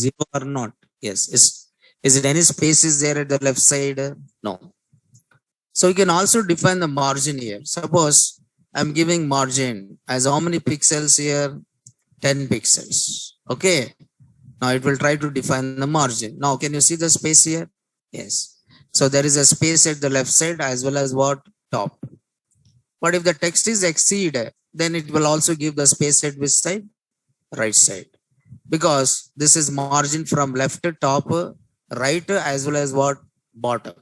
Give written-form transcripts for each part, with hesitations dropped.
zero or not? Yes. Is it any spaces there at the left side? No. So we can also define the margin here. Suppose I'm giving margin as how many pixels here? 10 pixels. Okay. Now it will try to define the margin. Now can you see the space here? Yes. So there is a space at the left side as well as what? Top. But if the text is exceed, then it will also give the space at which side? Right side. Because this is margin from left to top, right as well as what? Bottom.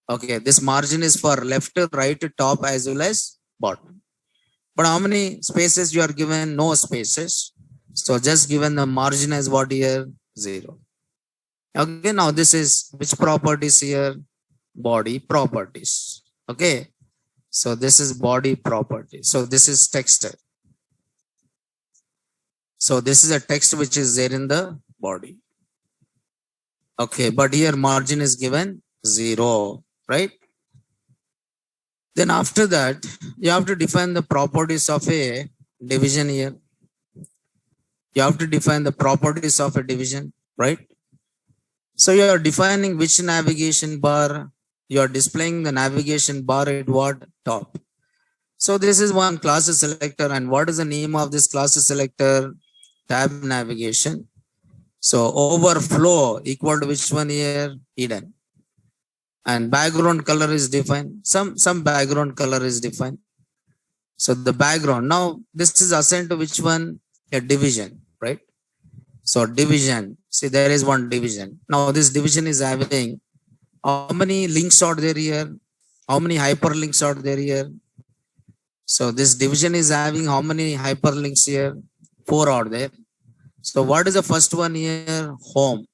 Okay, this margin is for left, right, top as well as bottom. But how many spaces you are given? No spaces. So just given the margin as what here? 0. Okay, now this is which properties here? Body properties. Okay, so this is body property. So this is text. So this is a text which is there in the body. Okay, but here margin is given 0, right? Then after that, you have to define the properties of a division here. You have to define the properties of a division, right? So you are defining which navigation bar. You are displaying the navigation bar at what? Top. So this is one class selector, and what is the name of this class selector? Tab navigation. So overflow equal to which one here? Hidden. And background color is defined. Some background color is defined. So the background. Now this is assigned to which one? A division, right? So division. See, there is one division. Now this division is having how many links are there here? How many hyperlinks are there here? So this division is having how many hyperlinks here? 4 are there. So what is the first one here? Home.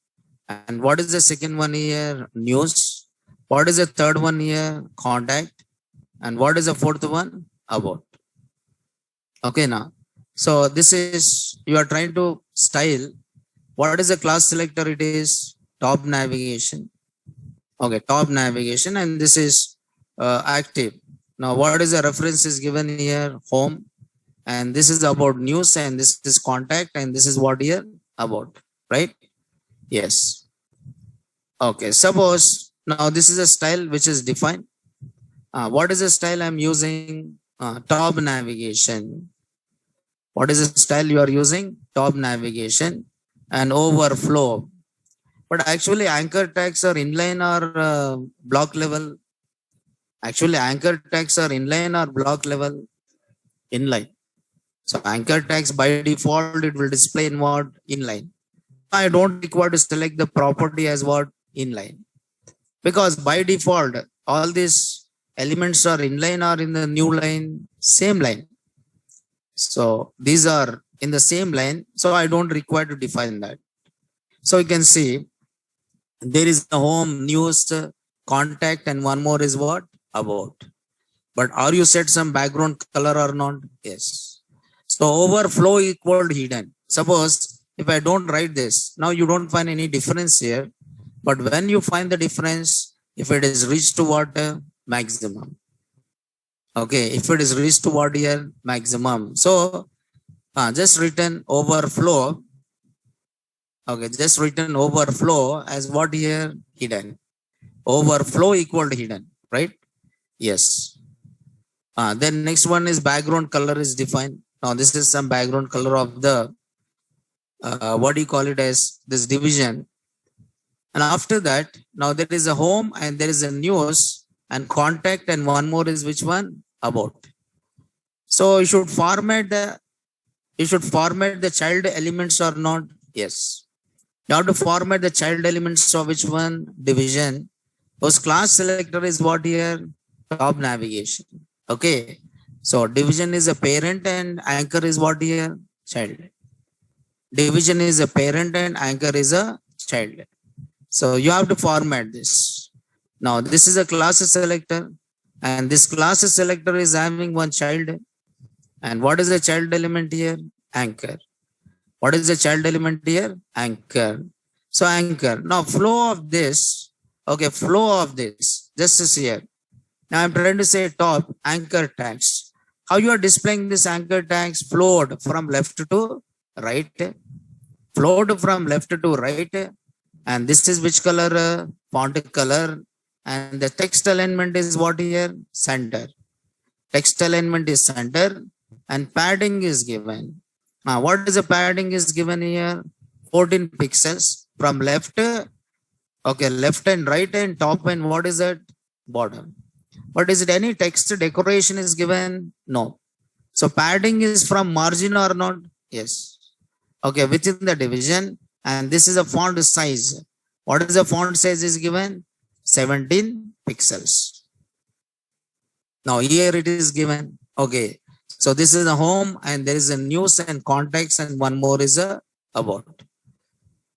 And what is the second one here? News. What is the third one here? Contact. And what is the fourth one? About. Okay, now. So this is, you are trying to style. What is the class selector? It is top navigation. Okay, top navigation. And this is active. Now what is the reference is given here? Home. And this is about news, and this is contact, and this is what here? About. Right? Yes. Okay, suppose now this is a style which is defined. What is the style I'm using? Top navigation. What is the style you are using? Top navigation and overflow. But actually anchor tags are inline or block level. Actually anchor tags are inline or block level? Inline. So anchor tags by default it will display in what? Inline. I don't require to select the property as what? Inline. Because by default all these elements are inline or in the new line? Same line. So these are in the same line. So I don't require to define that. So you can see there is the home, news, contact, and one more is what? About. But are you set some background color or not? Yes. So overflow equal hidden. Suppose if I don't write this, now you don't find any difference here. But when you find the difference, if it is reached to what? Maximum. Okay, if it is reached to what here? Maximum. So just written overflow. Okay, just written overflow as what here? Hidden. Overflow equal to hidden, right? Yes. Then next one is background color is defined. Now this is some background color of the what do you call it as this division. And after that, now there is a home and there is a news and contact, and one more is which one? About. So you should format the child elements or not? Yes. You have to format the child elements of which one? Division. Those class selector is what here? Top navigation. Okay. So division is a parent and anchor is what here? Child. Division is a parent and anchor is a child. So you have to format this. Now this is a class selector, and this class selector is having one child. And what is the child element here? Anchor. What is the child element here? Anchor. So anchor. Now flow of this. Okay, flow of this. Just is here. Now I'm trying to say top anchor tags. How you are displaying this anchor tags? Flowed from left to right. flowed from left to right. And this is which color? Font color. And the text alignment is what here? Center. Text alignment is center. And padding is given. Now, what is the padding is given here? 14 pixels from left. Okay, left and right and top and what is that? Bottom. But is it any text decoration is given? No. So padding is from margin or not? Yes. Okay, within the division. And this is a font size. What is the font size is given? 17 pixels. Now here it is given. Okay. So this is the home and there is a news and contacts and one more is a about.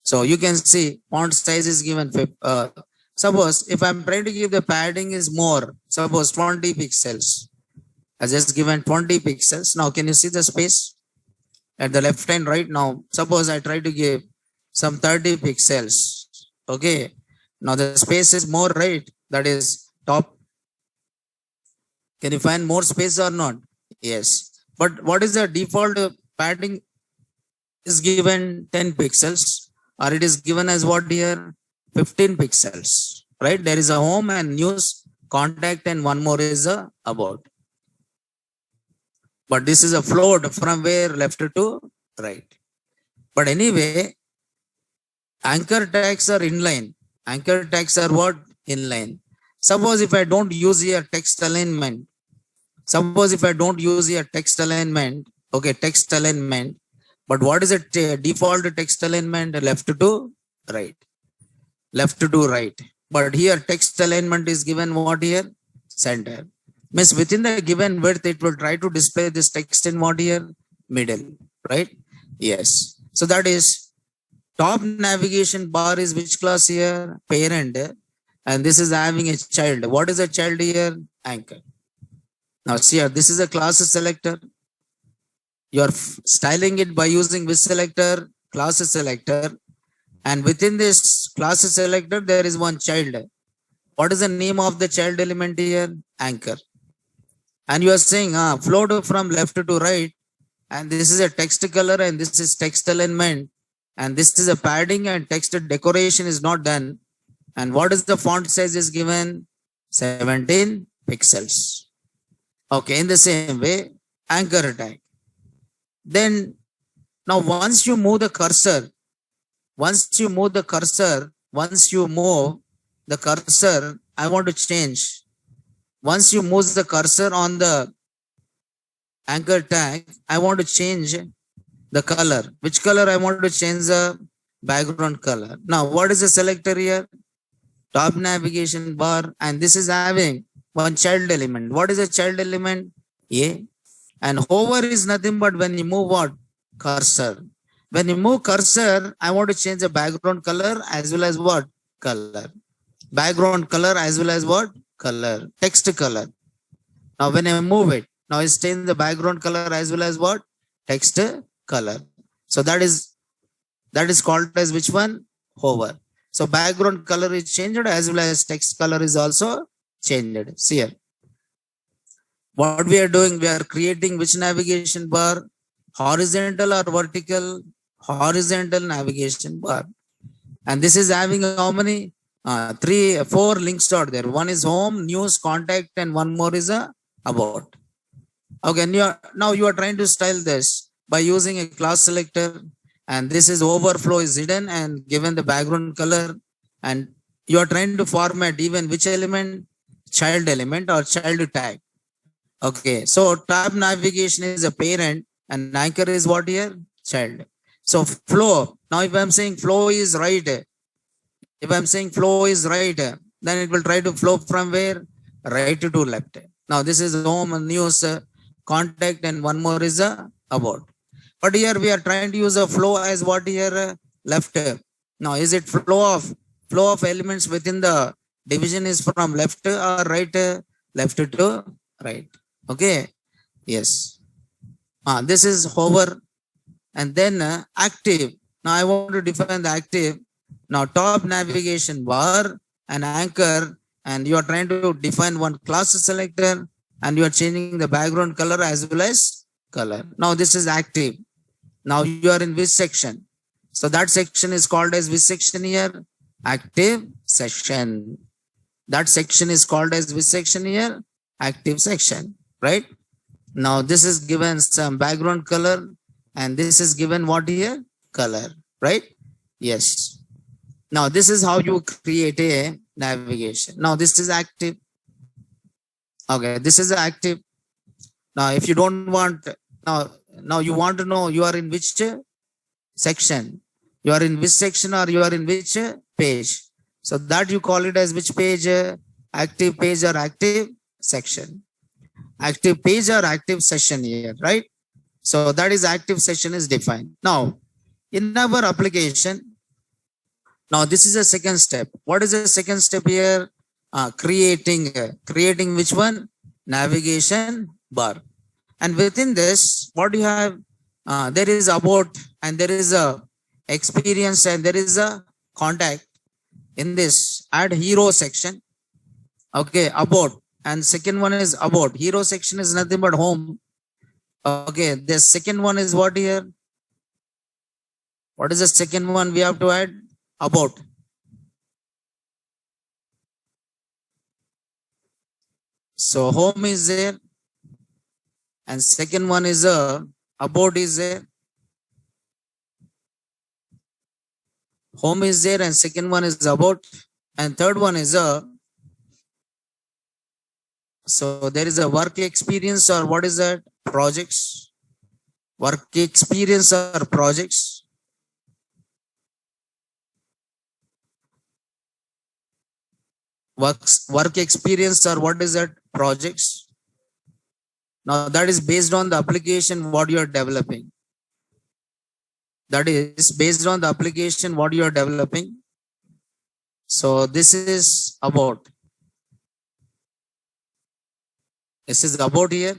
So you can see font size is given. Suppose if I'm trying to give the padding is more, suppose 20 pixels. I just given 20 pixels. Now can you see the space at the left and right? Now suppose I try to give some 30 pixels. Okay. Now the space is more, right? That is top. Can you find more space or not? Yes. But what is the default padding is given 10 pixels or it is given as what here? 15 pixels, right? There is a home and news, contact and one more is a about. But this is a float from where left to right. But anyway, anchor tags are inline. Anchor tags are what? Inline. Suppose if I don't use here text alignment. Suppose if I don't use here text alignment. Okay, text alignment. But what is it? Default text alignment left to right. Left to right. But here text alignment is given what here? Center. Means within the given width, it will try to display this text in what here? Middle. Right? Yes. So that is top navigation bar is which class here? Parent. And this is having a child. What is a child here? Anchor. Now see here, this is a class selector. You are styling it by using which selector? Class selector. And within this class selector, there is one child. What is the name of the child element here? Anchor. And you are saying, float from left to right. And this is a text color and this is text alignment. And this is a padding and text decoration is not done. And what is the font size is given? 17 pixels. Okay, in the same way, anchor tag. Then, now once you move the cursor, I want to change. Once you move the cursor on the anchor tag, I want to change the color. Which color I want to change the background color. Now, what is the selector here? Top navigation bar. And this is having one child element. What is a child element? A. And hover is nothing but when you move what? Cursor. When you move cursor, I want to change the background color as well as what? Color. Background color as well as what? Color. Text color. Now when I move it, now it's changed the background color as well as what? Text color. So that is called as which one? Hover. So background color is changed as well as text color is also changed. See here. What we are doing, we are creating which navigation bar? Horizontal or vertical? Horizontal navigation bar. And this is having how many? 4 links are there. One is home, news, contact, and one more is a about. Okay, and now you are trying to style this by using a class selector. And this is overflow is hidden and given the background color. And you are trying to format even which element? Child element or child tag. Okay, so tab navigation is a parent and anchor is what here? Child. So flow. Now if I'm saying flow is right, then it will try to flow from where? Right to left. Now this is home, news, contact, and one more is about. But here we are trying to use a flow as what here? Left. Now is it flow of elements within the division is from left or right? Left to right. Okay. Yes. This is hover. And then active. Now I want to define the active. Now top navigation bar and anchor, and you are trying to define one class selector and you are changing the background color as well as color. Now this is active. Now you are in which section? So that section is called as which section here? Active section. That section is called as which section here? Active section, right? Now this is given some background color and this is given what here? Color, right? Yes. Now this is how you create a navigation. Now this is active. Okay, this is active. Now if you don't want, now you want to know you are in which section. You are in which section or you are in which page. So that you call it as which page? Active page or active section. Active page or active session here, right? So that is active session is defined. Now, in our application, now this is a second step. What is the second step here? Creating which one? Navigation bar. And within this, what you have? There is about and there is a experience and there is a contact. In this, add hero section. Okay, about. And second one is about. Hero section is nothing but home. Okay, the second one is what here? What is the second one we have to add? About. So home is there. And second one is about is there. Home is there and second one is about. And third one is so there is a work experience or what is that? Projects. Work experience or projects. Work experience or what is that? Projects. Now that is based on the application what you are developing. That is based on the application what you are developing. So this is about. This is about here.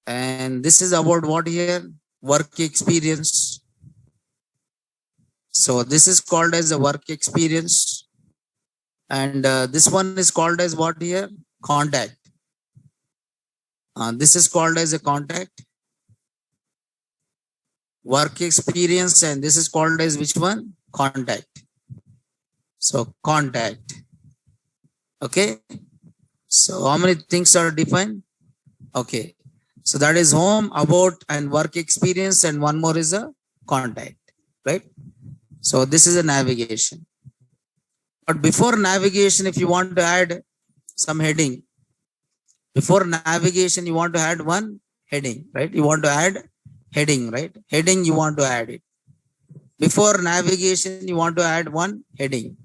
And this is about what here? Work experience. So this is called as a work experience. And this one is called as what here? Contact. This is called as a contact. Work experience and this is called as which one? Contact. So contact. Okay. So how many things are defined? Okay. So that is home, about and work experience and one more is a contact, right? So this is a navigation. But before navigation, if you want to add some heading, before navigation, you want to add one heading, right? You want to add heading, right? Heading, you want to add it. Before navigation, you want to add one heading.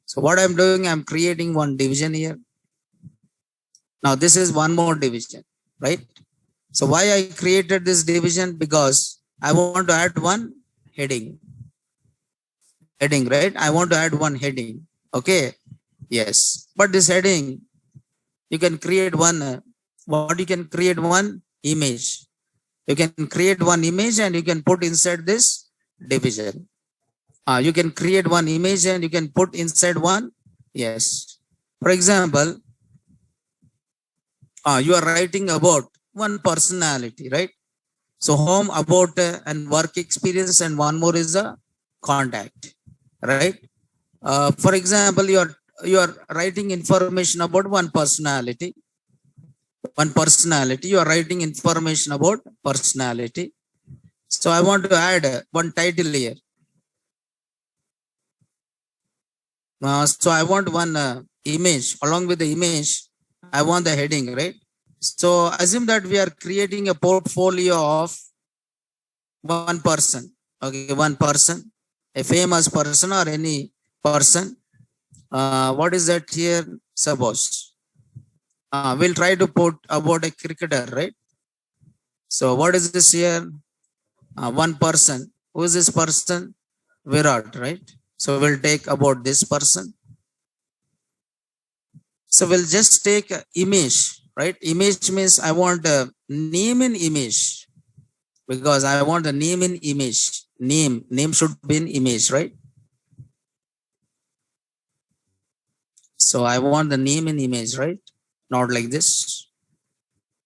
So what I'm doing, I'm creating one division here. Now this is one more division, right? So why I created this division? Because I want to add one heading. Heading, right? I want to add one heading. Okay. Yes. But this heading, you can create one, you can create one image. You can create one image and you can put inside this division. You can create one image and you can put inside one. Yes. For example, you are writing about one personality, right? So home, about and work experience and one more is a contact, right? For example, you are writing information about one personality. One personality, you are writing information about personality. So I want to add one title here. So I want one image. Along with the image, I want the heading, right? So assume that we are creating a portfolio of one person. Okay, one person, a famous person or any person. What is that here? Suppose we'll try to put about a cricketer, right? So what is this here? One person. Who is this person? Virat, right? So we'll take about this person. So we'll just take image, right? Image means I want a name in image because I want the name in image. Name should be in image, right? So I want the name in image, right? Not like this.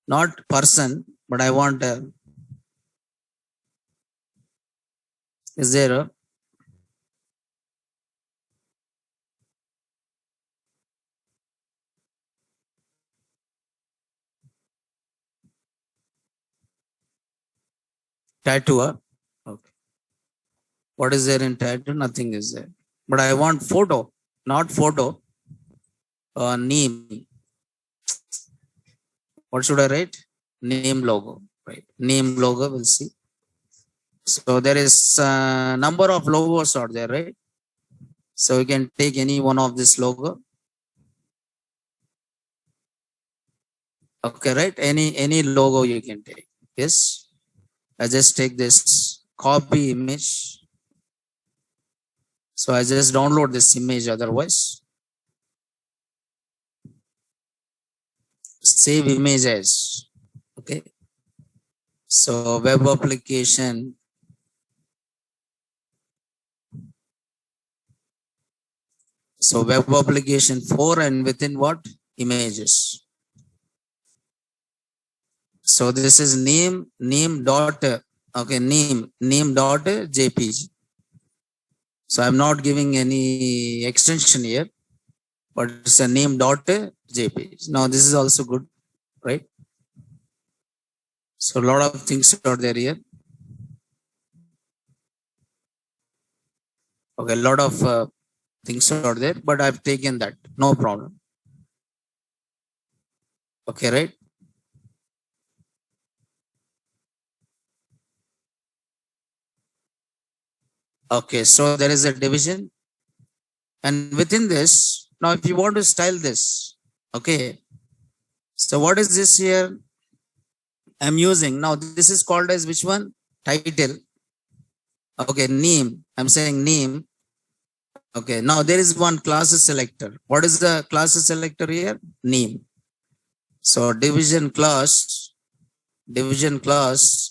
Not person, but I want Is there a tattoo? Okay. What is there in tattoo? Nothing is there. But I want photo, not photo. Name. What should I write? Name logo. Right. Name logo. We'll see. So there is a number of logos out there, right? So you can take any one of this logo. Okay, right? Any logo you can take. Yes. I just take this copy image. So I just download this image otherwise. Save image as. Okay. So web application. So web application 4 and within what? Images. So this is name dot, okay, name dot JPG. So I'm not giving any extension here, but it's a name dot JPG. Now this is also good, right? So a lot of things are there here. Okay, a lot of things are there, but I've taken that, no problem. Okay, right? Okay, so there is a division, and within this, now if you want to style this, okay, so what is this here? I'm using now, this is called as which one? Title. Okay, name. I'm saying name. Okay, now there is one class selector. What is the class selector here? Name. So division class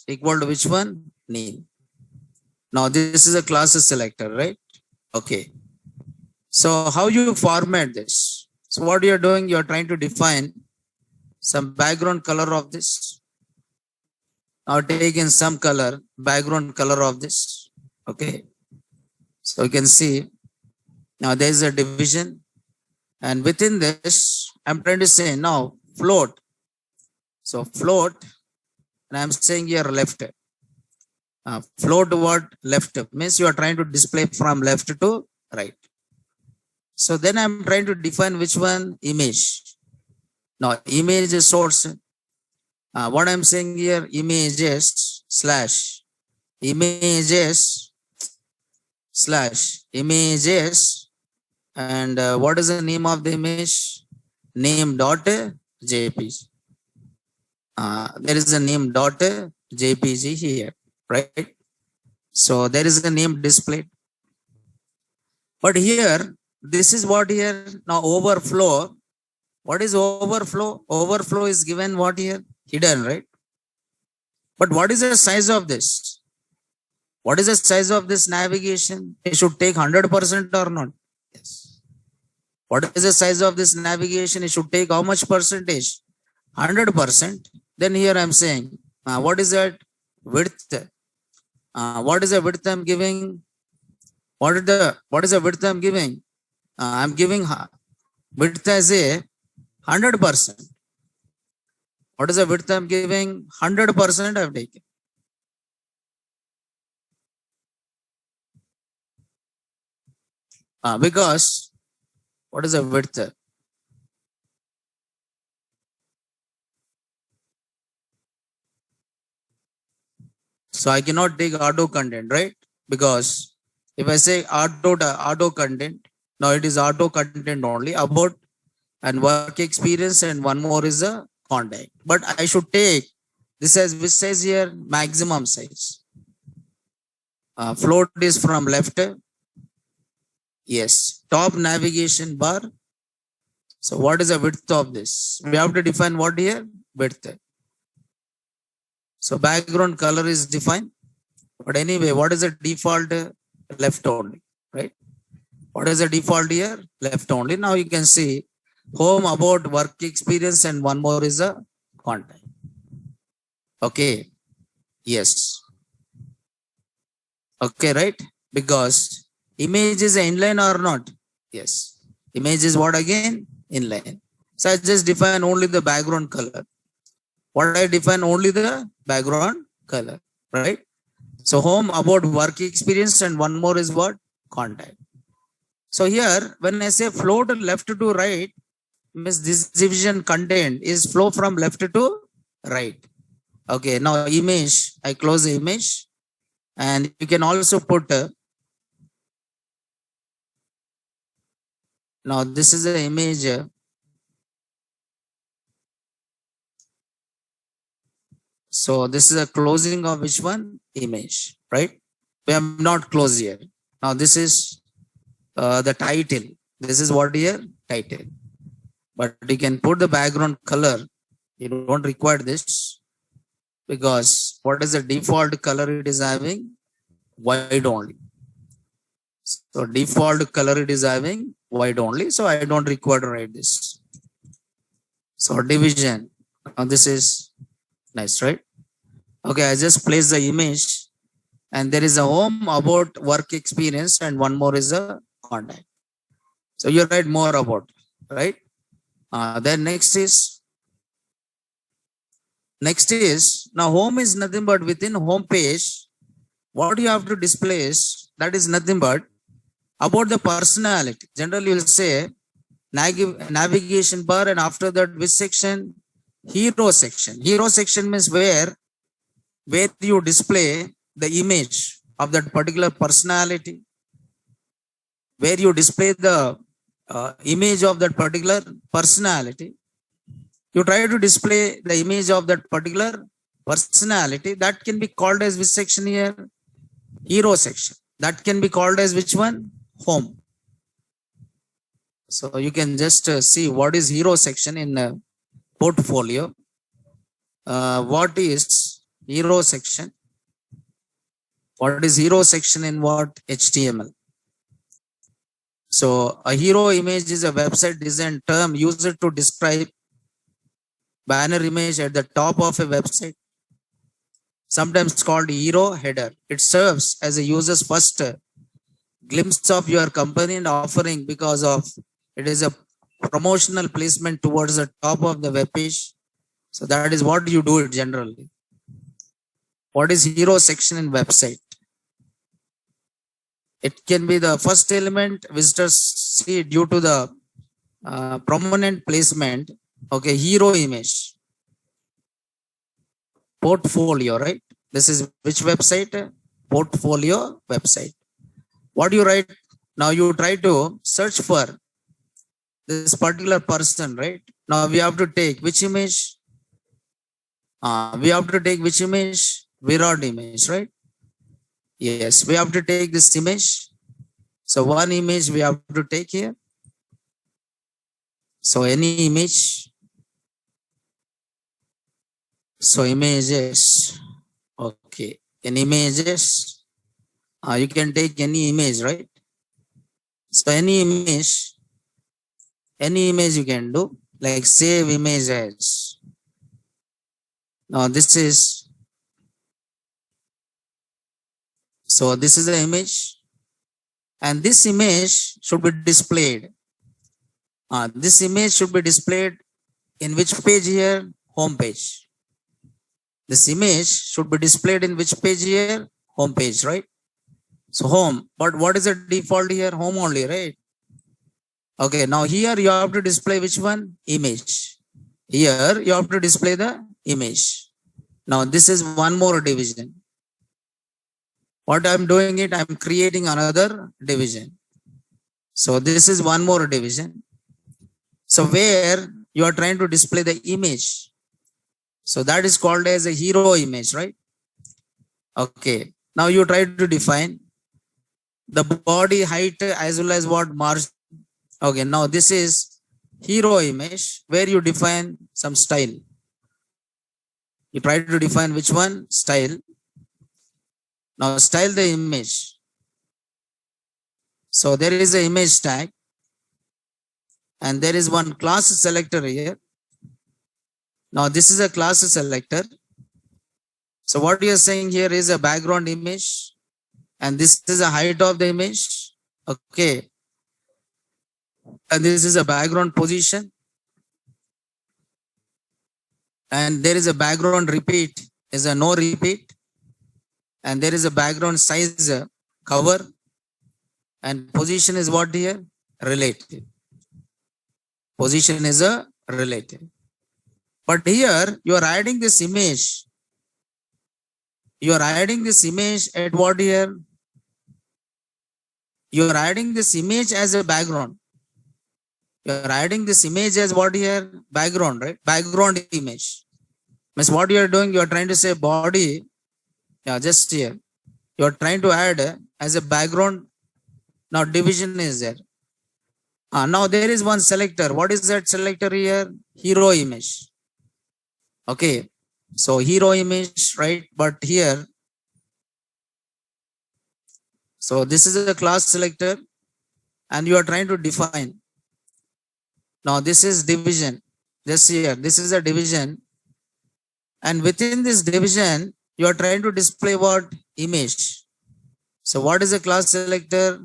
equal to which one? Name. Now this is a class selector, right? Okay. So how you format this? So what you're doing, you're trying to define some background color of this. Now take in some color, background color of this. Okay. So you can see now there is a division, and within this, I'm trying to say now float. So float, and I'm saying here left. Float what? Left means you are trying to display from left to right. So then I'm trying to define which one? Image. Now image is source. What I'm saying here, images slash images and what is the name of the image? Name dot jpg. There is a name dot jpg here, right? So there is a name displayed, but here this is what here now overflow. What is overflow? Overflow is given what here? Hidden, right? But what is the size of this? What is the size of this navigation? It should take 100% or not? Yes. What is the size of this navigation? It should take how much percentage? 100%. Then here I'm saying, what is that? Width. What is the width I'm giving? What is the width I'm giving? I'm giving width as a 100%. What is the width I'm giving? 100% I've taken. Because what is the width? So I cannot take auto content, right? Because if I say auto content, now it is auto content only about and work experience, and one more is a contact. But I should take this as which says here maximum size. Float is from left. Yes. Top navigation bar. So what is the width of this? We have to define what here? Width. So background color is defined. But anyway, what is the default? Left only, right? What is the default here? Left only. Now you can see home, about, work experience, and one more is a contact. Okay. Yes. Okay, right? Because image is inline or not? Yes. Image is what again? Inline. So I just define only the background color. What I define only the background color, right? So home about work experience and one more is what? Contact. So here, when I say flow to left to right, means this division content is flow from left to right. Okay, now image, I close the image and you can also put, now this is the image. So this is a closing of which one? Image, right? We have not closed here. Now this is the title. This is what here? Title. But you can put the background color. You don't require this because what is the default color it is having? White only. So default color it is having white only. So I don't require to write this. So division. Now this is nice, right? Okay, I just place the image and there is a home about work experience and one more is a contact. So you write more about, right? Then next is now home is nothing but within home page. What you have to display is that is nothing but about the personality. Generally, you will say navigation bar and after that which section? Hero section. Hero section means where you display the image of that particular personality, where you display the image of that particular personality. You try to display the image of that particular personality. That can be called as which section here? Hero section. That can be called as which one? Home. So you can just see what is hero section in portfolio. What is hero section? What is hero section in what? HTML. So a hero image is a website design term used to describe banner image at the top of a website, sometimes called hero header. It serves as a user's first glimpse of your company and offering because of it is a promotional placement towards the top of the web page. So that is what you do it generally. What is hero section in website? It can be the first element visitors see due to the prominent placement. Okay, hero image. Portfolio, right? This is which website? Portfolio website. What do you write? Now you try to search for this particular person, right? Now we have to take which image? We have to take which image? Virat image, right? Yes, we have to take this image. So one image we have to take here. So any image. So images. Okay, in images, you can take any image, right? So any image you can do, like save image as. Now this is, so this is the image and this image should be displayed. This image should be displayed in which page here? Home page. This image should be displayed in which page here? Home page, right? So home, but what is the default here? Home only, right? Okay, now here you have to display which one? Image. Here you have to display the image. Now this is one more division. What I'm doing it, I'm creating another division. So this is one more division. So where you are trying to display the image. So that is called as a hero image, right? Okay, now you try to define the body height as well as what margin. Okay, now this is hero image where you define some style. You try to define which one? Style. Now style the image. So there is an image tag and there is one class selector here. Now this is a class selector. So what you are saying here is a background image and this is the height of the image. Okay, and this is a background position, and there is a background repeat is a no repeat, and there is a background size cover, and position is what here? Relative. Position is a relative. But here you are adding this image. You are adding this image at what here? You are adding this image as a background. You are adding this image as what here? Background, right? Background image. Means what you are doing, you are trying to say body. Yeah, just here. You are trying to add as a background. Now division is there. Now there is one selector. What is that selector here? Hero image. Okay. So hero image, right? But here, so this is a class selector, and you are trying to define. Now this is division. Just here, this is a division, and within this division, you are trying to display what? Image. So what is a class selector?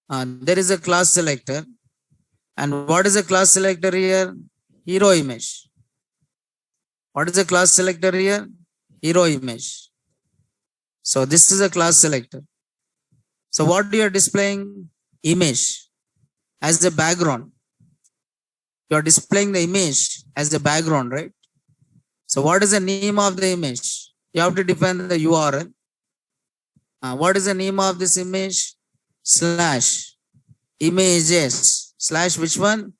There is a class selector, and what is a class selector here? Hero image. What is a class selector here? Hero image. So this is a class selector. So what you are displaying? Image as the background. You are displaying the image as the background, right? So what is the name of the image? You have to define the URL. What is the name of this image? Slash images slash which one?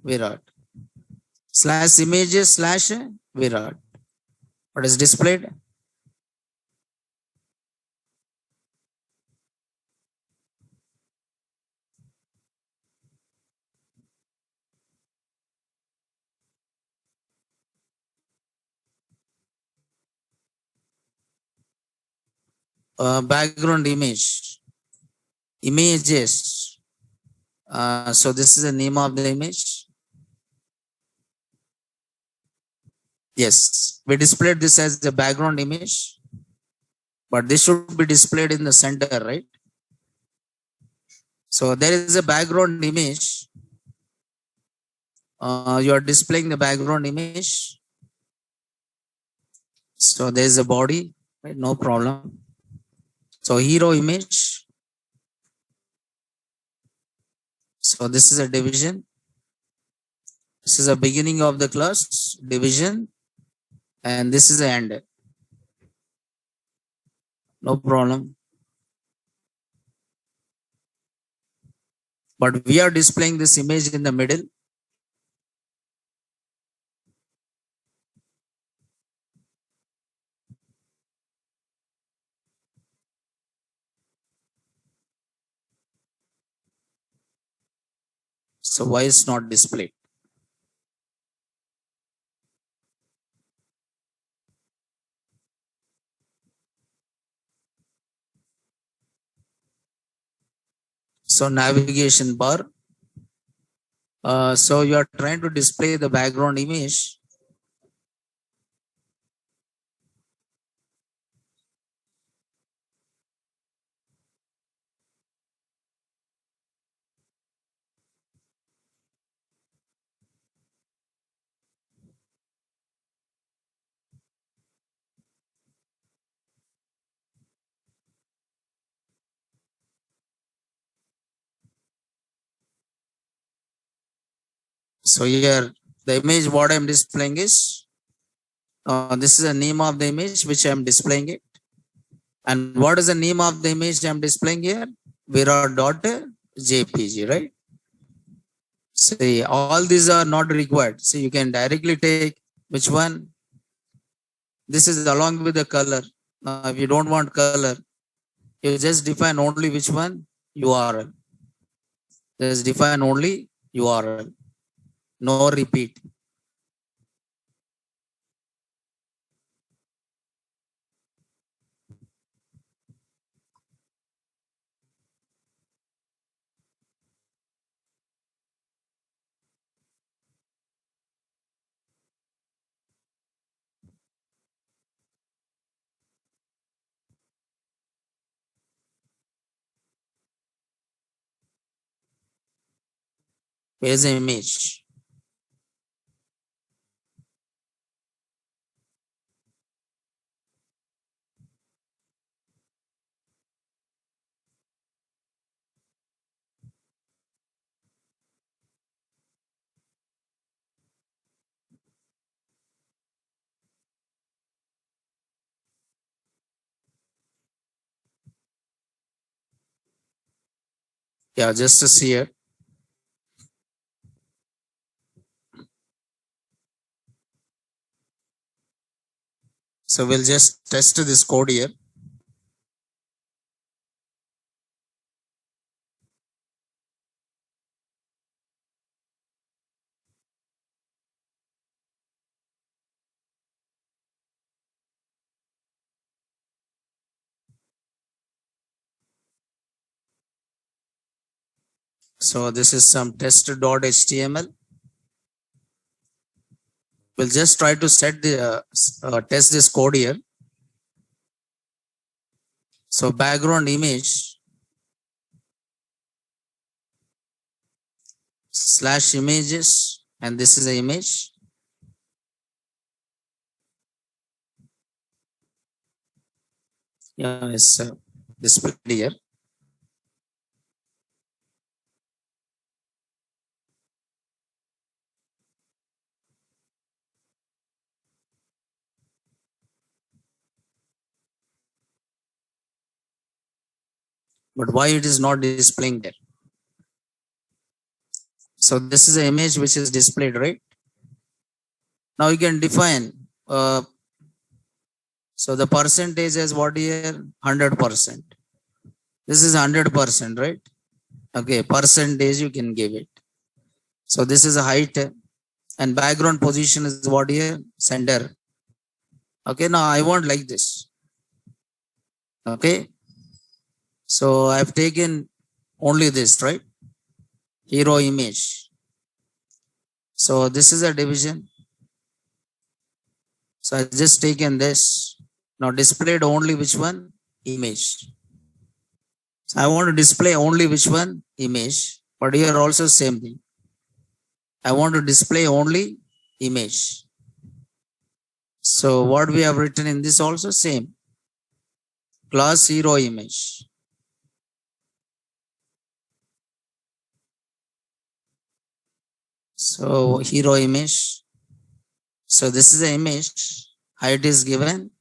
Virat. Slash images slash Virat. What is displayed? Background image. Images. So this is the name of the image. Yes, we displayed this as the background image, but this should be displayed in the center, right? So there is a background image. You are displaying the background image. So there is a body, right? No problem. So hero image. So this is a division. This is a beginning of the class division, and this is the end. No problem. But we are displaying this image in the middle. So why is not displayed? So navigation bar. So you are trying to display the background image. So here the image what I'm displaying is this is the name of the image which I'm displaying it. And what is the name of the image I'm displaying here? Virat.jpg, right? See, all these are not required. See, you can directly take which one? This is along with the color. Now, if you don't want color, you just define only which one? URL. Just define only URL. No repeat. Where's the image? Yeah, just to see it. So we'll just test this code here. So this is some test.html. We'll just try to set the test this code here. So background image slash images, and this is the image. Yeah, it's displayed here. But why it is not displaying there? So this is the image which is displayed, right? Now you can define. So the percentage is what here? 100%. This is 100%, right? Okay, percentage you can give it. So this is a height, and background position is what here? Center. Okay, now I want like this. Okay. So I've taken only this, right? Hero image. So this is a division. So I just taken this. Now displayed only which one? Image. So I want to display only which one? Image. But here also same thing. I want to display only image. So what we have written in this also same. Class hero image. So hero image. So this is the image. Height is given.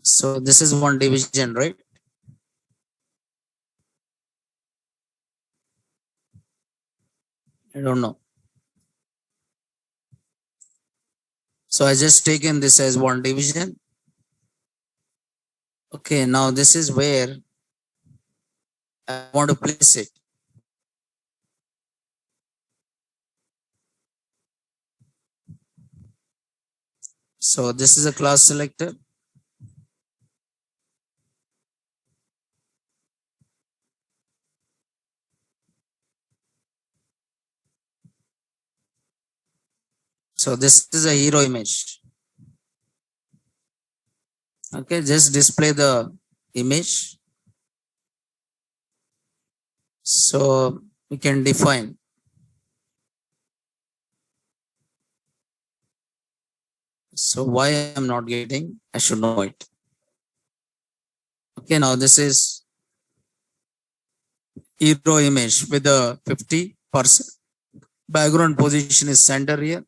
So this is one division, right? I don't know. So I just taken this as one division. Okay, now this is where I want to place it. So this is a class selector. So this is a hero image. Okay, just display the image. So we can define. So why I'm not getting, I should know it. Okay, now this is hero image with the 50%. Background position is center here.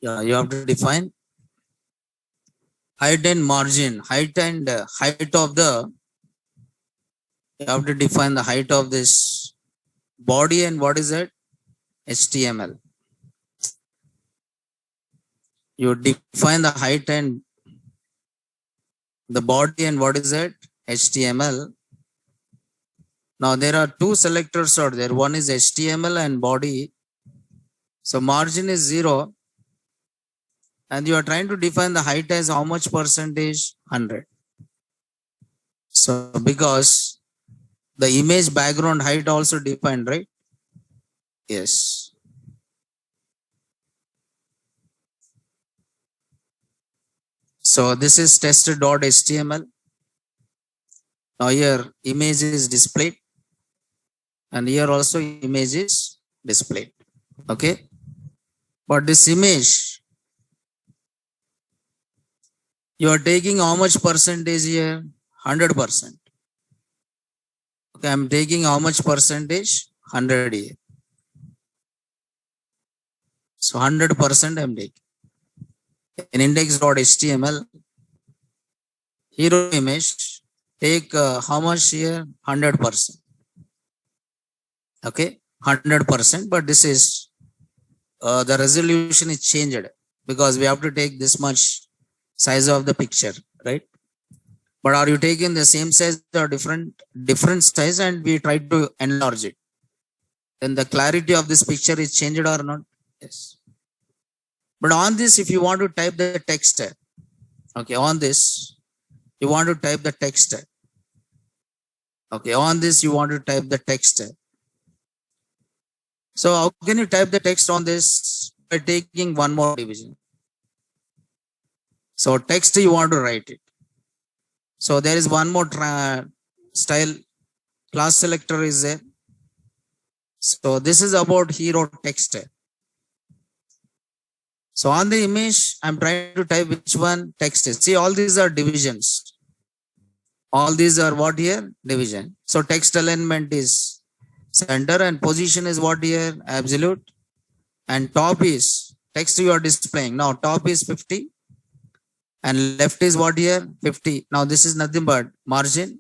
Yeah, you have to define height and margin. Height and height of the, you have to define the height of this body, and what is it? HTML. You define the height and the body, and what is it? HTML. Now there are two selectors out there. One is HTML and body. So margin is 0. And you are trying to define the height as how much percentage? 100. So because the image background height also defined, right? Yes. So this is test.html. Now here image is displayed, and here also image is displayed. Okay. But this image, you are taking how much percentage here? 100%. Okay, I'm taking how much percentage? 100 here. So 100% I'm taking. In index.html, hero image, take how much here? 100%. Okay, 100%. But this is the resolution is changed because we have to take this much size of the picture, right? But are you taking the same size or different size, and we try to enlarge it? Then the clarity of this picture is changed or not? Yes. But on this, if you want to type the text, okay, on this you want to type the text. Okay, on this you want to type the text. So how can you type the text on this? By taking one more division. So text you want to write it. So there is one more style, class selector is there. So this is about hero text. So on the image, I'm trying to type which one text is. See, all these are divisions. All these are what here? Division. So text alignment is center, and position is what here? Absolute. And top is text you are displaying. Now top is 50 and left is what here? 50. Now this is nothing but margin.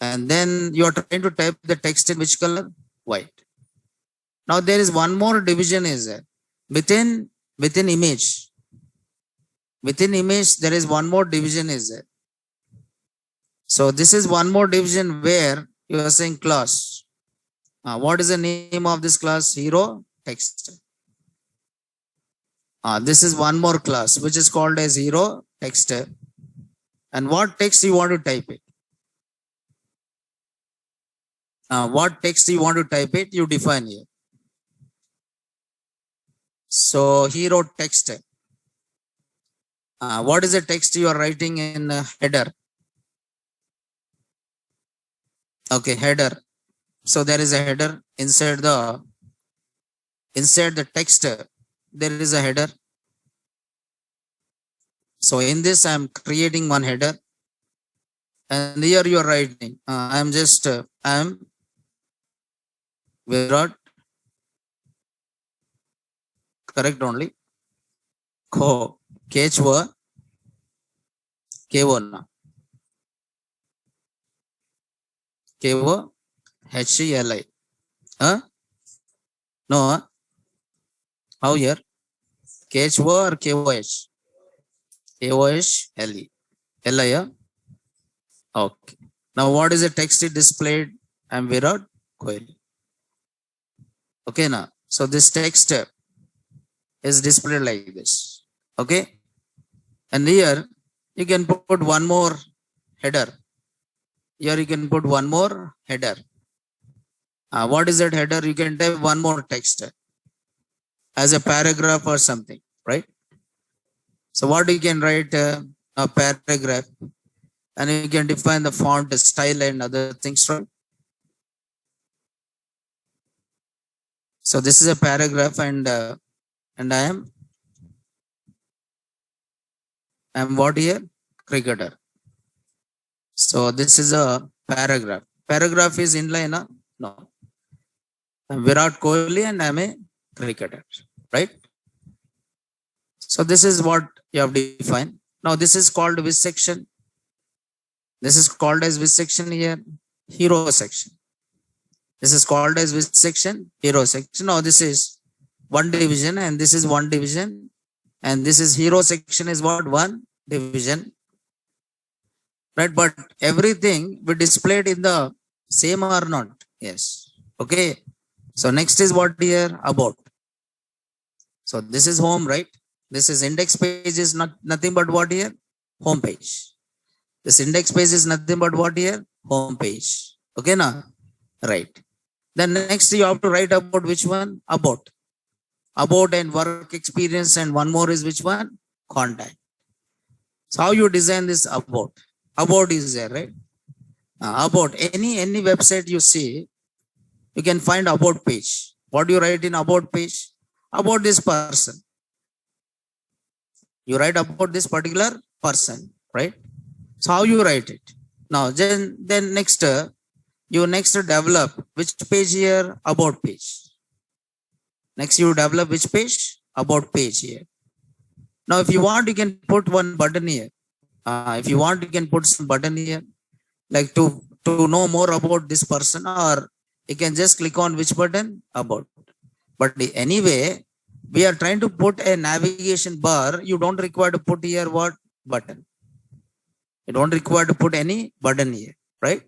And then you are trying to type the text in which color? White. Now there is one more division is there. Within image. Within image, there is one more division is there. So this is one more division where you are saying class. What is the name of this class? Hero text. This is one more class which is called as hero text. And what text you want to type it? What text you want to type it? You define here. So hero text. What is the text you are writing in header? Okay, header. So there is a header inside the text. There is a header. So in this, I am creating one header, and here you are writing. I am just I am Virat. Correct only. Ko Kechwa Kevona Kevo HELI. No. How here? Kechwa or KOH? KOH LE. LI. Okay. Now what is the text it displayed? I am Virat Kohli. Okay, now. So this text is displayed like this. Okay. And here you can put one more header. Here you can put one more header. What is that header? You can type one more text as a paragraph or something, right? So what you can write a paragraph, and you can define the font, style, and other things, right? So this is a paragraph, and I am what here? Cricketer. So this is a paragraph. Paragraph is inline, no. I'm Virat Kohli and I'm a cricketer, right? So this is what you have defined. Now this is called which section? This is called as which section here? Hero section. This is called as which section? Hero section. Now this is one division, and this is one division, and this is hero section is what? One division, right? But everything we displayed in the same or not? Yes. Okay. So next is what here? About. So this is home, right? This is index page is nothing but what here? Home page. This index page is nothing but what here? Home page. Okay, now? Right. Then next you have to write about which one? About. About and work experience, and one more is which one? Contact. So how you design this about? About is there, right? About any website you see, you can find about page. What do you write in about page? About this person. You write about this particular person, right? So how you write it? Now then next you next develop which page here? About page. Next you develop which page? About page here. Now if you want, you can put one button here. If you want, you can put some button here, like to know more about this person, or you can just click on which button? About. But anyway, we are trying to put a navigation bar. You don't require to put here what? Button. You don't require to put any button here, right?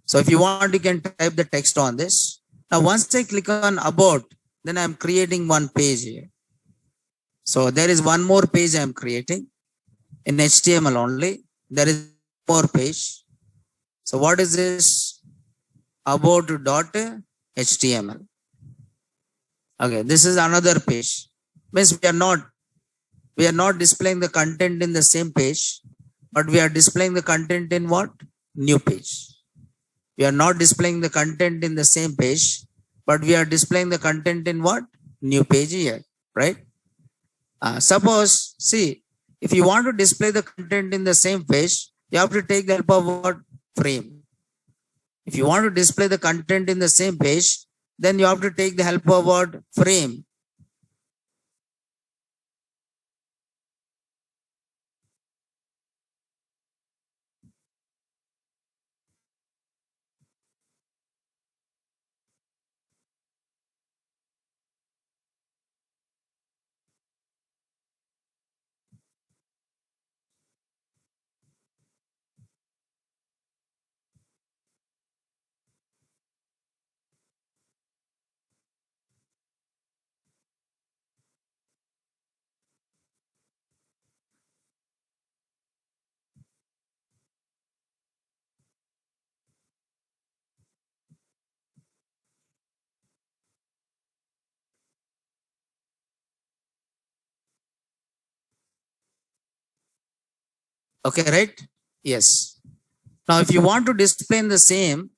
So if you want, you can type the text on this. Now once I click on about, then I'm creating one page here. So there is one more page I'm creating in HTML only. There is more page. So what is this? About.html. Okay, this is another page. Means we are not displaying the content in the same page, but we are displaying the content in what? New page. We are not displaying the content in the same page, but we are displaying the content in what? New page here, right? Suppose, see, if you want to display the content in the same page, you have to take the help of what? Frame. If you want to display the content in the same page, then you have to take the help of what? Frame. Okay, right? Yes. Now, if you want to display in the same,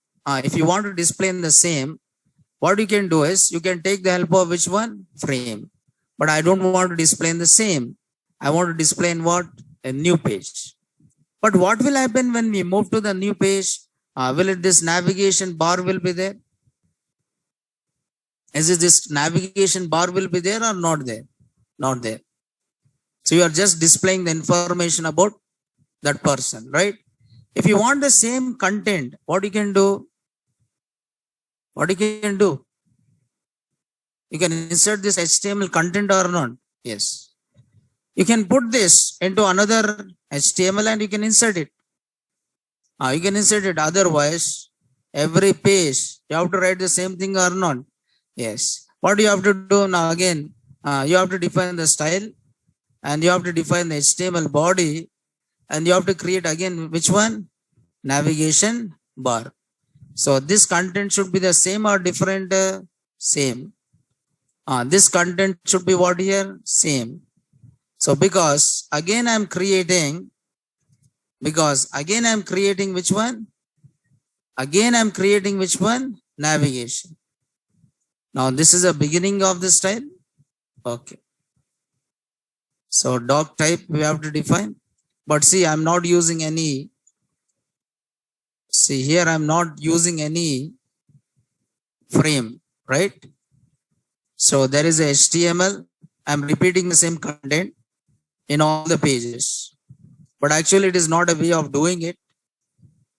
what you can do is you can take the help of which one? Frame. But I don't want to display in the same. I want to display in what? A new page. But what will happen when we move to the new page? This navigation bar will be there? Is it this navigation bar will be there or not there? Not there. So you are just displaying the information about that person, right? If you want the same content, what you can do? What you can do? You can insert this HTML content or not? Yes. You can put this into another HTML and you can insert it. You can insert it. Otherwise, every page, you have to write the same thing or not? Yes. What do you have to do now? Again, you have to define the style and you have to define the HTML body and you have to create again which one? Navigation bar. So this content should be the same or different? Same. This content should be what here? Same. So because again I'm creating which one? Again I'm creating which one? Navigation. Now this is the beginning of the style. Okay. So doc type we have to define. But see, I'm not using any. See here, I'm not using any frame, right? So there is a HTML. I'm repeating the same content in all the pages. But actually it is not a way of doing it.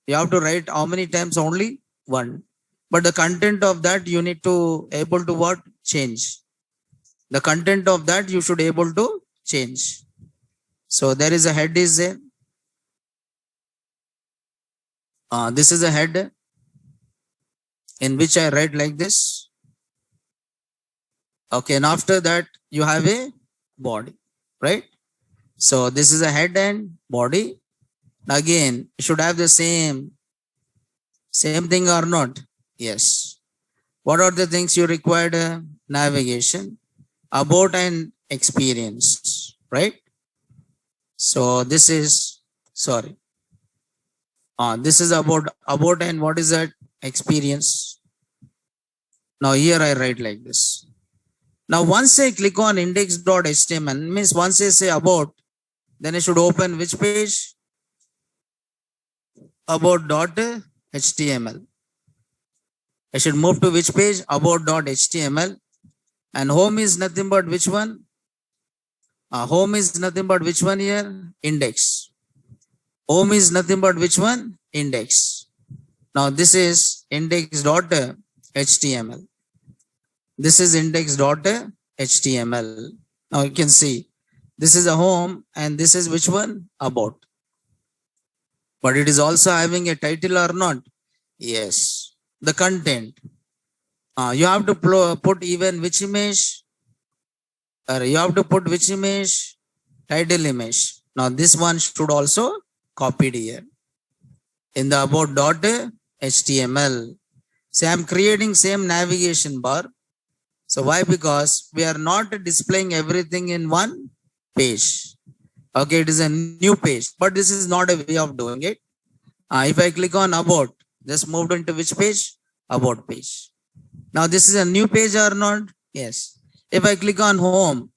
You have to write how many times? Only one. But the content of that you need to able to what? Change. The content of that you should able to change. So there is a head is there. This is a head in which I write like this. Okay, and after that you have a body, right? So this is a head and body. Again, it should have the same thing or not? Yes. What are the things you required? Navigation, about and experience, right? So this is, sorry, this is about and what is that? Experience. Now here I write like this. Now once I click on index.html, means once I say about, then I should open which page? About.html. I should move to which page? About.html. And home is nothing but which one? Home is nothing but which one here? Index. Home is nothing but which one? Index. Now this is index.html. This is index.html. Now you can see this is a home and this is which one? About. But it is also having a title or not? Yes. The content. You have to put even which image? You have to put which image? Title image. Now this one should also copied here in the about.html. So I'm creating same navigation bar. So why? Because we are not displaying everything in one page. Okay, it is a new page, but this is not a way of doing it. If I click on about, just moved into which page? About page. Now this is a new page or not? Yes. If I click on home,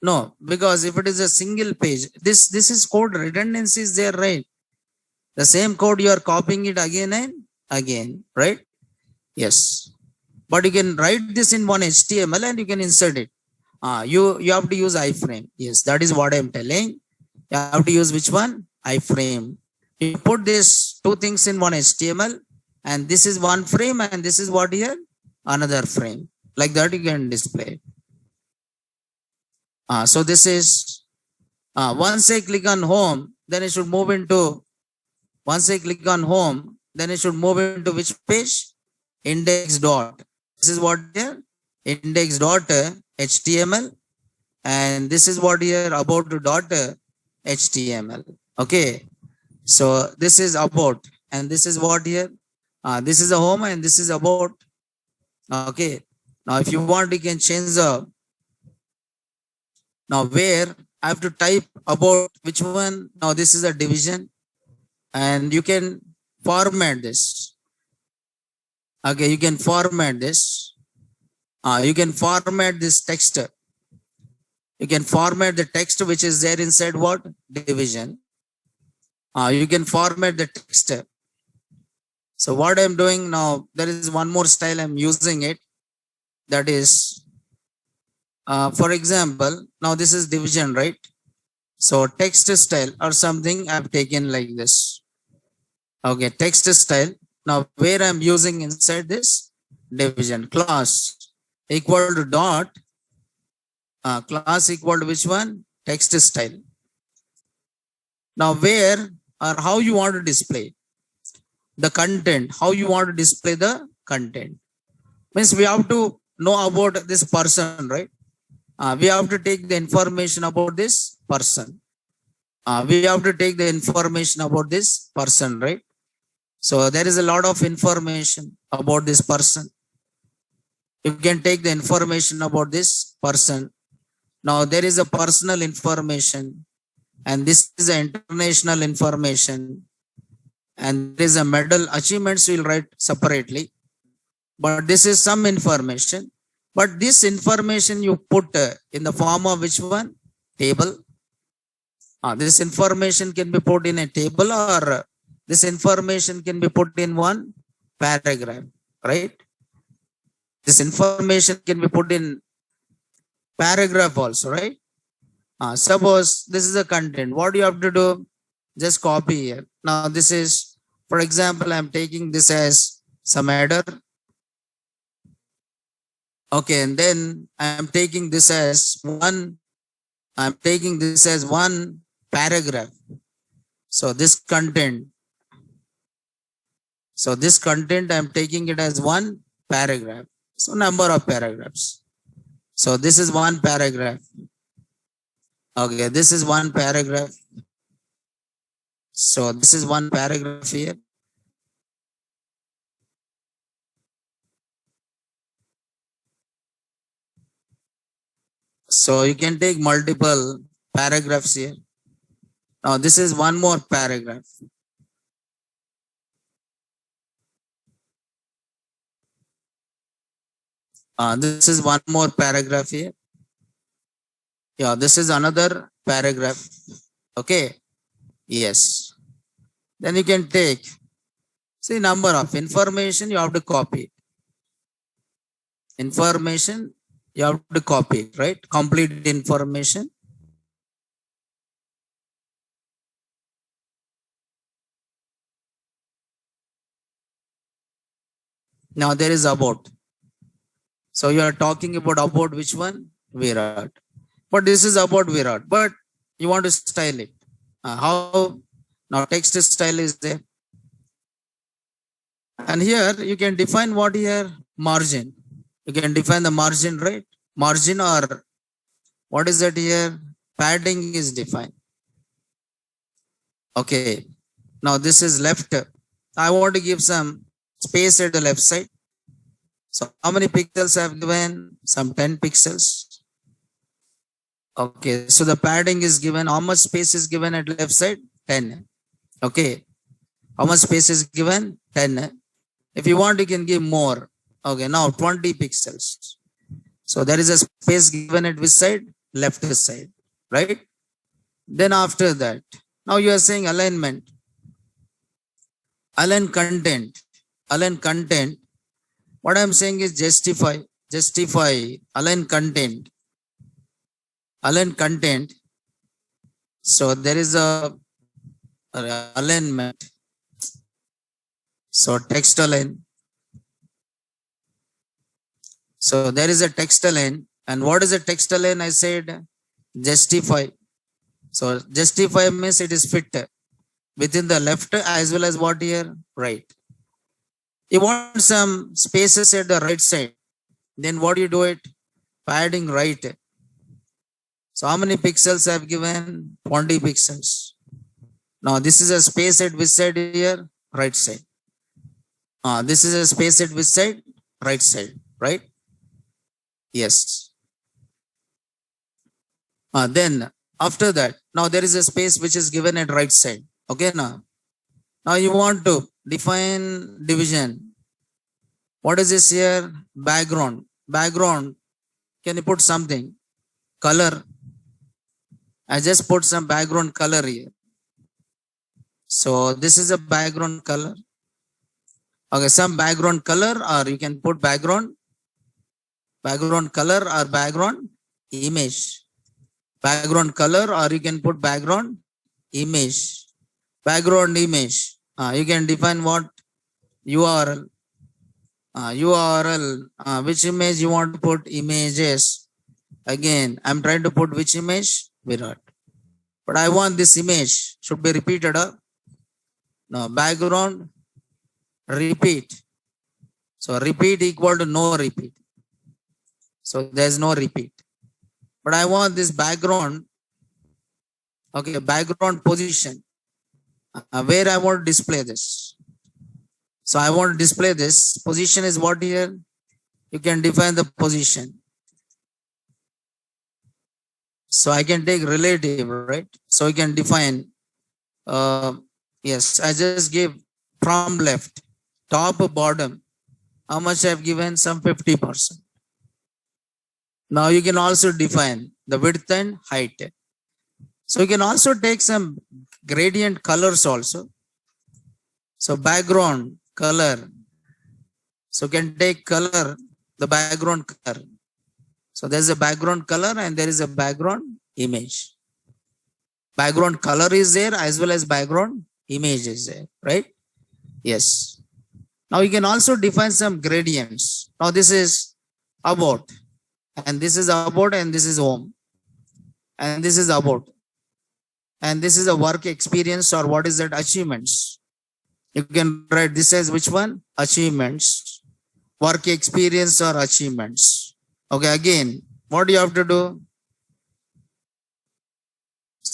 no, because if it is a single page, this is code redundancy is there, right? The same code you are copying it again and again, right? Yes. But you can write this in one HTML and you can insert it. You have to use iframe. Yes, that is what I am telling. You have to use which one? Iframe. You put this two things in one HTML and this is one frame and this is what here? Another frame. Like that you can display. So this is, once I click on home, then I should move into, once I click on home, then I should move into which page? Index dot. This is what here? Index.html. And this is what here? About.html. Okay. So this is about. And this is what here? This is a home and this is about. Okay. Now if you want, you can change the, now where I have to type about which one? Now this is a division and you can format this. Okay, you can format this. You can format this text. You can format the text which is there inside what? Division. You can format the text. So what I'm doing now, there is one more style I'm using it. That is, for example, now this is division, right? So text style or something I've taken like this. Okay, text style. Now where I'm using inside this division, class equal to dot, class equal to which one? Text style. Now where or how you want to display the content, how you want to display the content. Means we have to know about this person, right? We have to take the information about this person. We have to take the information about this person, right? So there is a lot of information about this person. You can take the information about this person. Now there is a personal information and this is an international information and there is a medal achievements we'll write separately. But this is some information. But this information you put in the form of which one? Table. This information can be put in a table or this information can be put in one paragraph, right? This information can be put in paragraph also, right? Suppose this is the content. What do you have to do? Just copy here. Now this is, for example, I'm taking this as some header. Okay, and then I'm taking this as one paragraph. So this content, I'm taking it as one paragraph. So number of paragraphs. So this is one paragraph. Okay, this is one paragraph. So this is one paragraph here. So you can take multiple paragraphs here. Now this is one more paragraph. This is one more paragraph here. Yeah, this is another paragraph. Okay. Yes. Then you can take, see, number of information you have to copy. Information you have to copy it, right? Complete information. Now there is about. So you are talking about which one? Virat. But this is about Virat. But you want to style it. How? Now text style is there. And here you can define what here? Margin. You can define the margin, right? Margin, or what is that here? Padding is defined. Okay. Now this is left. I want to give some space at the left side. So how many pixels I have given? Some 10 pixels. Okay. So the padding is given. How much space is given at left side? 10. Okay. How much space is given? 10. If you want, you can give more. Okay. Now 20 pixels. So there is a space given at which side? Left side. Right? Then after that, now you are saying alignment. Align content. Align content. What I'm saying is justify. Justify. Align content. Align content. So there is a alignment. So text align. So there is a text align. And what is a text align? I said justify. So justify means it is fit within the left as well as what here? Right. You want some spaces at the right side. Then what do you do it? Padding right. So how many pixels I have given? 20 pixels. Now this is a space at which side here? Right side. This is a space at which side? Right side. Right? Yes. Then after that, now there is a space which is given at right side. Okay, now you want to define division. What is this here? Background. Background. Can you put something? Color. I just put some background color here. So this is a background color. Okay, some background color, or you can put background color or background image. Background color, or you can put background image. Background image. You can define what? URL. URL. Which image you want to put? Images. Again, I'm trying to put which image? Virat. But I want this image should be repeated. No, background, repeat. So repeat equal to no repeat. So there's no repeat. But I want this background. Okay, background position. Where I want to display this. So I want to display this. Position is what here? You can define the position. So I can take relative, right? So you can define, yes, I just give from left, top, bottom. How much I've given? Some 50%. Now you can also define the width and height. So you can also take some gradient colors also. So background color. So you can take color, the background color. So there's a background color and there is a background image. Background color is there as well as background image is there, right? Yes. Now you can also define some gradients. Now this is about, and this is about, and this is home, and this is about, and this is a work experience, or what is that? Achievements. You can write this as which one? Achievements. Work experience or achievements. Okay, again, what do you have to do?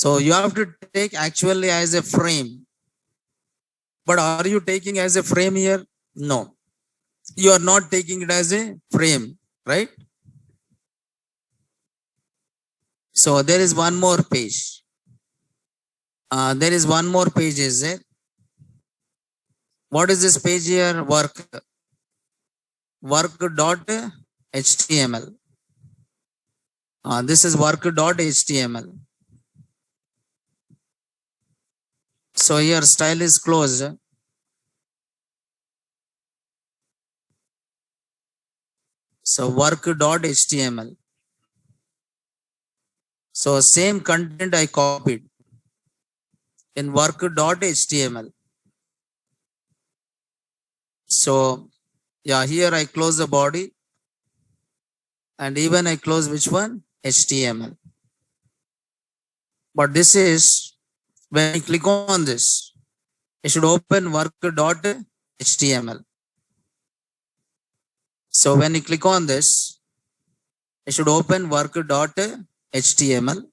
So you have to take actually as a frame. But are you taking as a frame here? No. You are not taking it as a frame, right? So there is one more page. There is one more page, is there? What is this page here? Work.html. This is work.html. So here style is closed. So work.html. So same content I copied in work.html. So yeah, here I close the body and even I close which one? HTML. But this is, when you click on this, it should open work.html. So when you click on this, it should open work.html.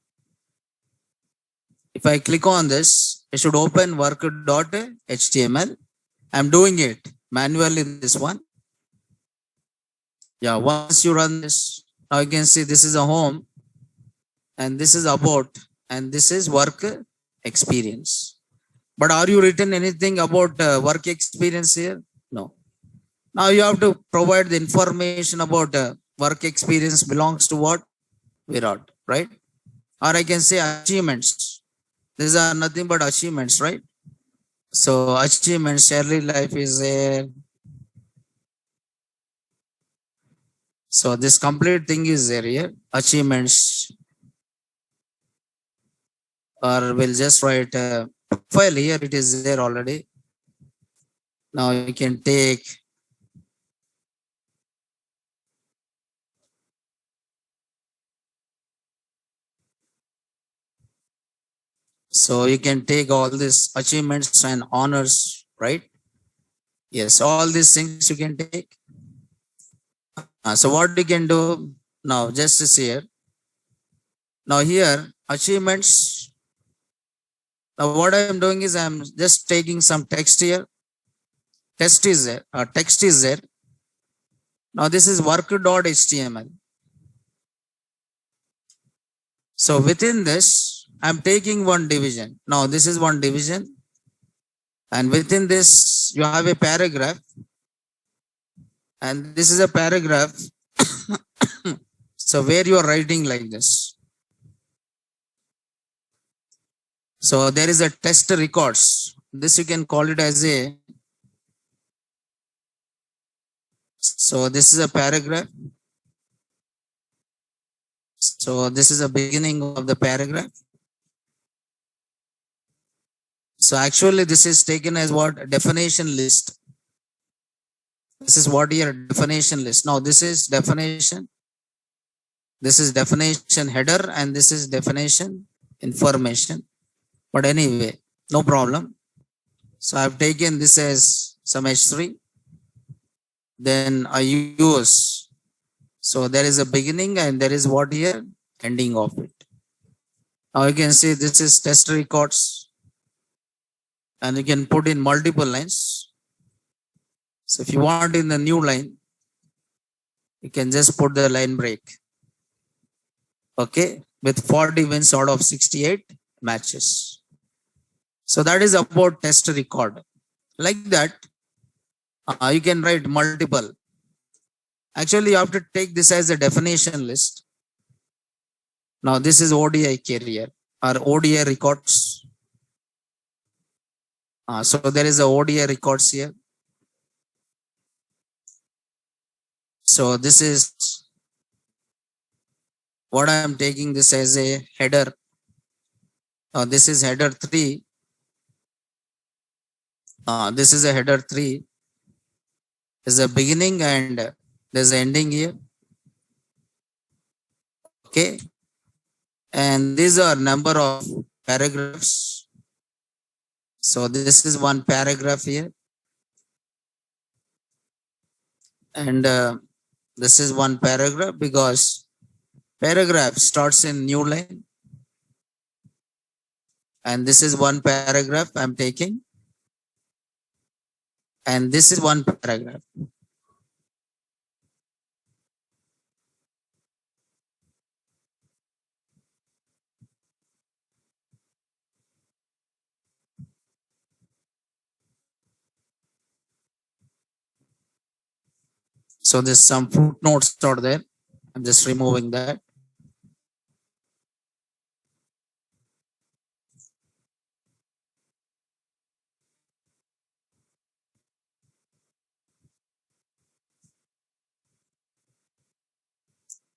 If I click on this, it should open work.html. I'm doing it manually, this one. Yeah, once you run this, now you can see this is a home and this is about and this is work experience. But are you written anything about work experience here? No. Now you have to provide the information about work experience belongs to what? Virat, right? Or I can say achievements. These are nothing but achievements, right? So achievements, early life is there. So this complete thing is there here. Achievements. Or we'll just write a file here. It is there already. Now you can take so you can take all these achievements and honors, right? Yes, all these things you can take. So what you can do now, just to see here. Now here, achievements. Now what I am doing is I am just taking some text here. Text is there. Text is there. Now this is work.html. So within this, I'm taking one division. Now this is one division. And within this, you have a paragraph. And this is a paragraph. So where you are writing like this. So there is a test records. This you can call it as a. So this is a paragraph. So this is the beginning of the paragraph. So actually this is taken as what? Definition list. This is what your definition list. Now this is definition. This is definition header and this is definition information. But anyway, no problem. So I've taken this as some H3. Then I use. So there is a beginning and there is what here? Ending of it. Now you can see this is test records. And you can put in multiple lines. So if you want in the new line, you can just put the line break. Okay, with 40 wins out of 68 matches. So that is about test record. Like that, you can write multiple. Actually, you have to take this as a definition list. Now this is ODI career or ODI records. So there is a ODI records here. So this is what I am taking this as a header. This is header 3. This is a header 3. There's a beginning and there's an ending here. Okay. And these are number of paragraphs. So this is one paragraph here. And this is one paragraph, because paragraph starts in new line. And this is one paragraph I'm taking. And this is one paragraph. So there's some footnotes out there. I'm just removing that.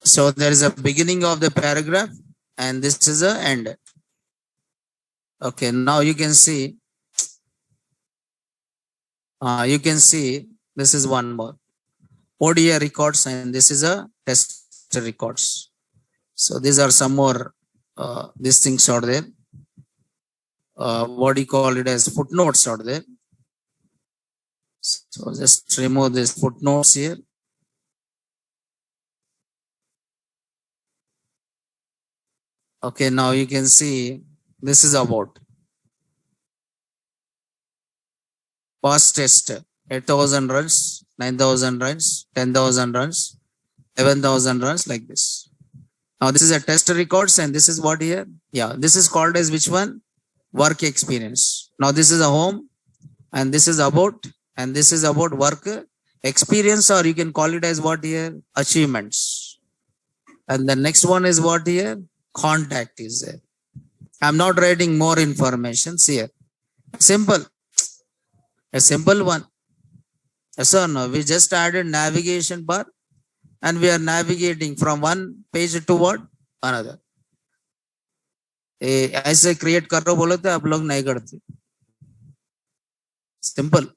So there is a beginning of the paragraph and this is a end. Okay, now you can see this is one more. ODI records and this is a test records. So these are some more these things out there. What do you call it as footnotes out there. So just remove this footnotes here. Okay, now you can see this is about past test 8,000 runs, 9,000 runs, 10,000 runs, 11,000 runs like this. Now this is a test records and this is what here? Yeah, this is called as which one? Work experience. Now this is a home and this is about and this is about work experience, or you can call it as what here? Achievements. And the next one is what here? Contact is there. I'm not writing more information here. Simple. A simple one. Yes or no? We just added navigation bar and we are navigating from one page to what? Another. ऐसे create करो बोले तो आप लोग नहीं करते. Simple.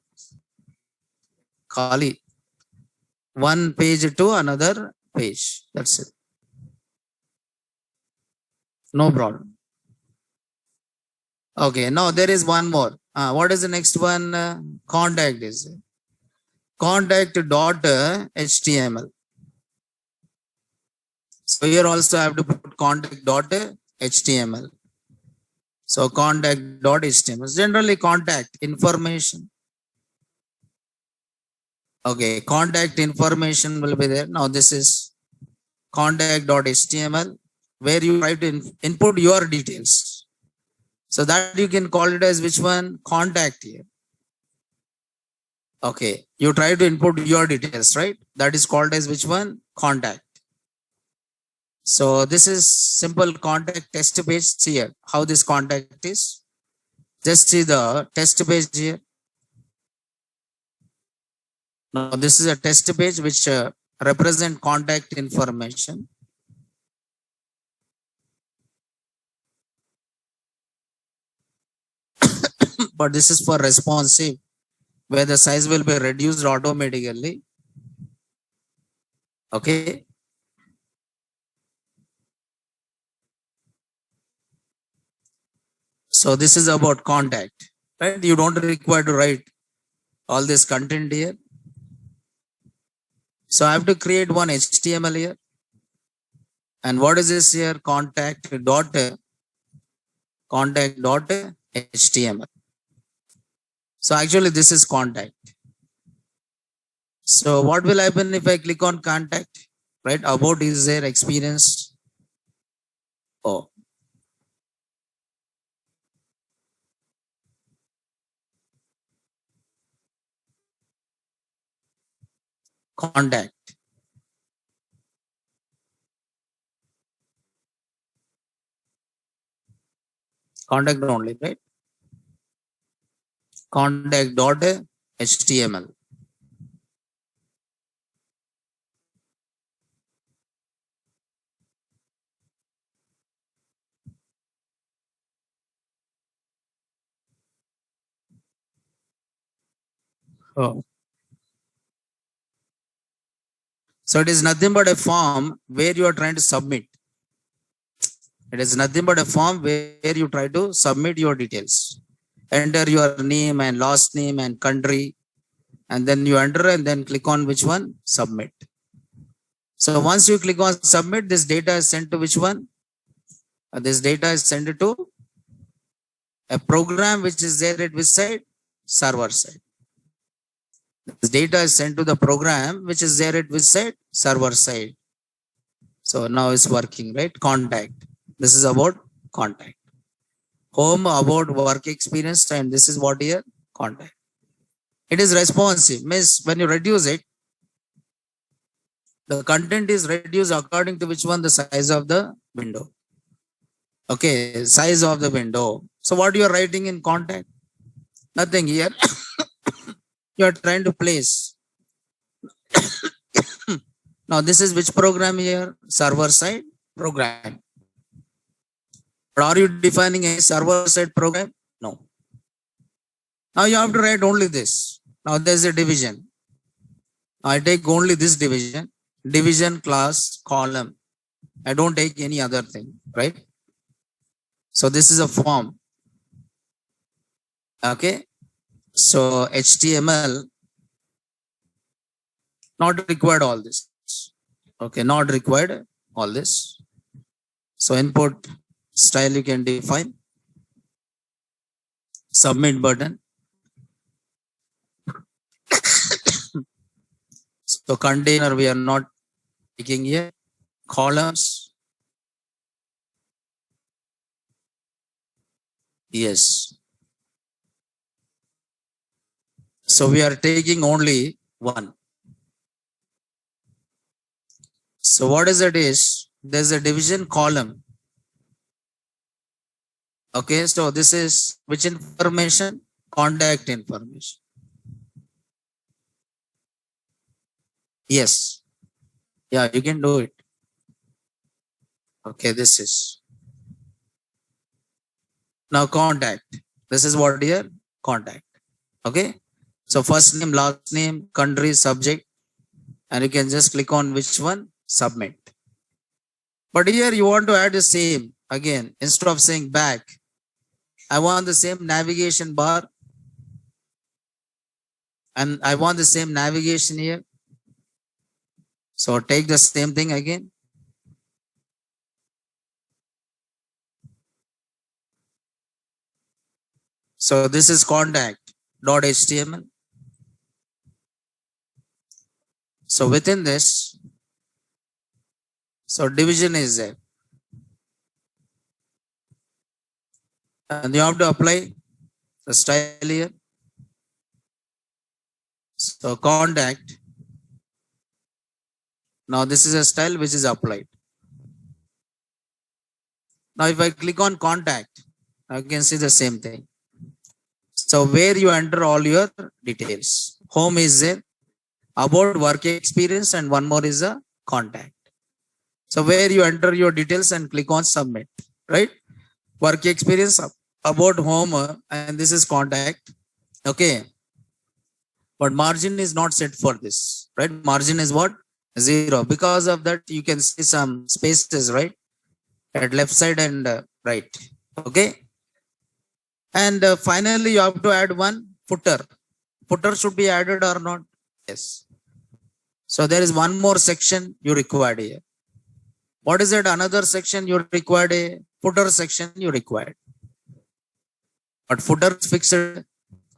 खाली one page to another page. That's it. No problem. Okay, now there is one more. What is the next one? Contact is it. Contact.html. So here also I have to put contact.html. So contact.html. Generally contact information. Okay, contact information will be there. Now this is contact.html where you try to input your details. So that you can call it as which one? Contact here. Okay, you try to input your details, right? That is called as which one? Contact. So this is simple contact test page here. How this contact is? Just see the test page here. Now this is a test page which represent contact information. But this is for responsive, where the size will be reduced automatically. Okay. So this is about contact, right? You don't require to write all this content here. So I have to create one HTML here. And what is this here? Contact.html. So actually this is contact. So what will happen if I click on contact? Right? About is there experience? Oh. Contact. Contact only, right? Contact.html. Oh. So it is nothing but a form where you are trying to submit. It is nothing but a form where you try to submit your details. Enter your name and last name and country. And then you enter and then click on which one? Submit. So once you click on submit, this data is sent to which one? This data is sent to A program which is there at which side? Server side. This data is sent to the program which is there at which side? Server side. So now it's working, right? Contact. This is about contact. Home about work experience, and this is what here? Contact. It is responsive. Means when you reduce it, the content is reduced according to which one? The size of the window. Okay, size of the window. So what you are writing in contact? Nothing here. You are trying to place. Now this is which program here? Server side program. But are you defining a server side program? No. Now you have to write only this. Now there's a division. I take only this division. Division, class, column. I don't take any other thing, right? So this is a form. Okay. So HTML, not required all this. Okay, not required all this. So input style you can define. Submit button. So container we are not taking here. Columns. Yes. So we are taking only one. So what is it is? There's a division column. Okay, so this is which information? Contact information. Yes. Yeah, you can do it. Okay, this is. Now contact. This is what here? Contact. Okay. So first name, last name, country, subject. And you can just click on which one? Submit. But here you want to add the same. Again, instead of saying back, I want the same navigation bar. And I want the same navigation here. So take the same thing again. So this is contact.html. So within this, so division is there. And you have to apply the style here. So contact. Now this is a style which is applied. Now if I click on contact, I can see the same thing. So where you enter all your details. Home is there. About work experience, and one more is a contact. So where you enter your details and click on submit, right? Work experience, about home, and this is contact. Okay. But margin is not set for this, right? Margin is what? 0. Because of that, you can see some spaces, right? At left side and right. Okay. And finally, you have to add one footer. Footer should be added or not? Yes. So there is one more section you required here. What is it? Another section you required, a footer section you required. But footer fixed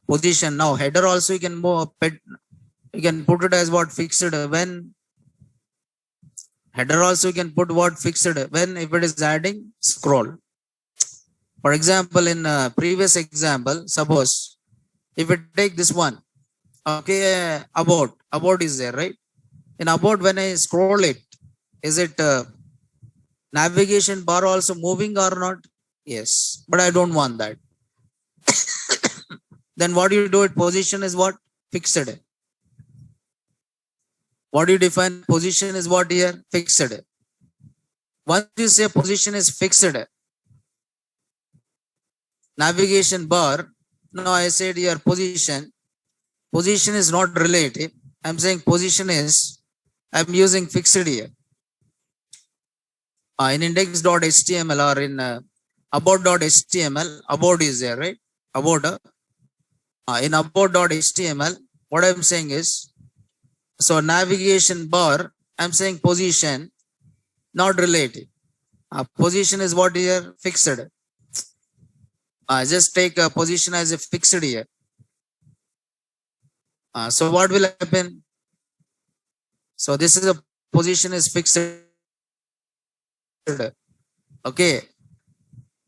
position. Now header also you can move, you can put it as what? Fixed. When header also you can put what? Fixed. When if it is adding scroll. For example, in previous example, suppose if we take this one, okay, about is there, right? In about, when I scroll it, is it navigation bar also moving or not? Yes, but I don't want that. Then what do you do? It position is what? Fixed. What do you define? Position is what here? Fixed. Once you say position is fixed, navigation bar. Now I said here position. Position is not relative. I'm saying position is, I'm using fixed here. In index.html or in about.html, about is there, right? About. In about.html, what I'm saying is, so navigation bar, I'm saying position, not relative. Position is what here? Fixed. Just take a position as a fixed here. So what will happen? So this is a position is fixed. Okay.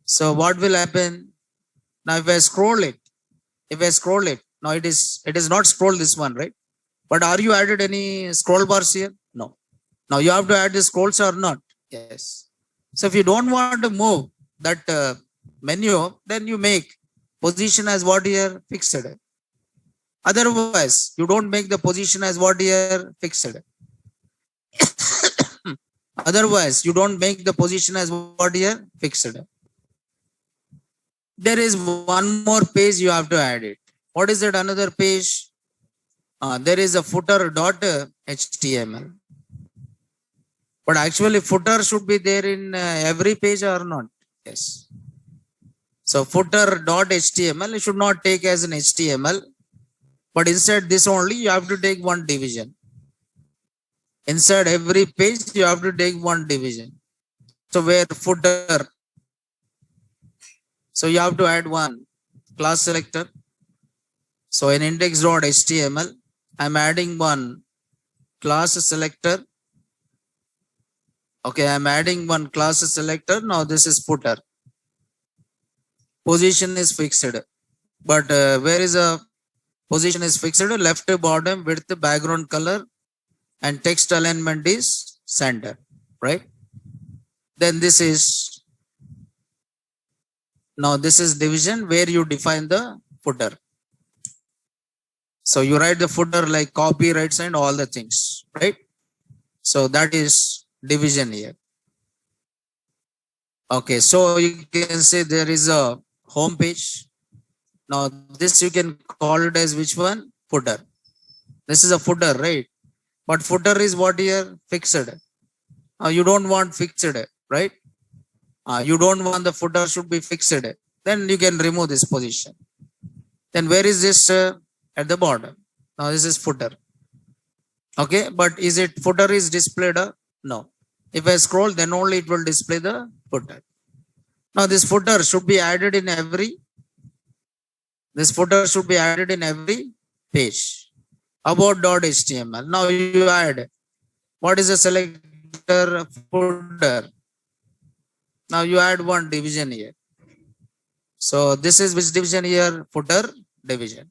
So what will happen? Now if I scroll it, now it is not scroll this one, right? But are you added any scroll bars here? No. Now you have to add the scrolls or not? Yes. So if you don't want to move that menu, then you make position as what here fixed. Otherwise, you don't make the position as what here fixed. Otherwise, you don't make the position as what here fixed. There is one more page you have to add it. What is that another page? There is a footer.html. But actually footer should be there in every page or not? Yes. So footer.html should not take as an HTML, but instead this only you have to take one division. Inside every page you have to take one division. So where footer, so you have to add one class selector. So in index.html, I'm adding one class selector. Okay, I'm adding one class selector. Now this is footer. Position is fixed, but where is a position is fixed? Left, bottom, width, background color, and text alignment is center, right? Then this is, now this is division where you define the footer. So you write the footer like copyrights and all the things, right? So that is division here. Okay, so you can say there is a home page. Now this you can call it as which one? Footer. This is a footer, right? But footer is what here? Fixed. You don't want fixed, right? You don't want the footer should be fixed. Then you can remove this position. Then where is this? At the bottom. Now this is footer. Okay, but is it footer is displayed? No. If I scroll, then only it will display the footer. Now this footer should be added in every, page. About.html. Now you add, what is a selector? Footer. Now you add one division here. So this is which division here? Footer division.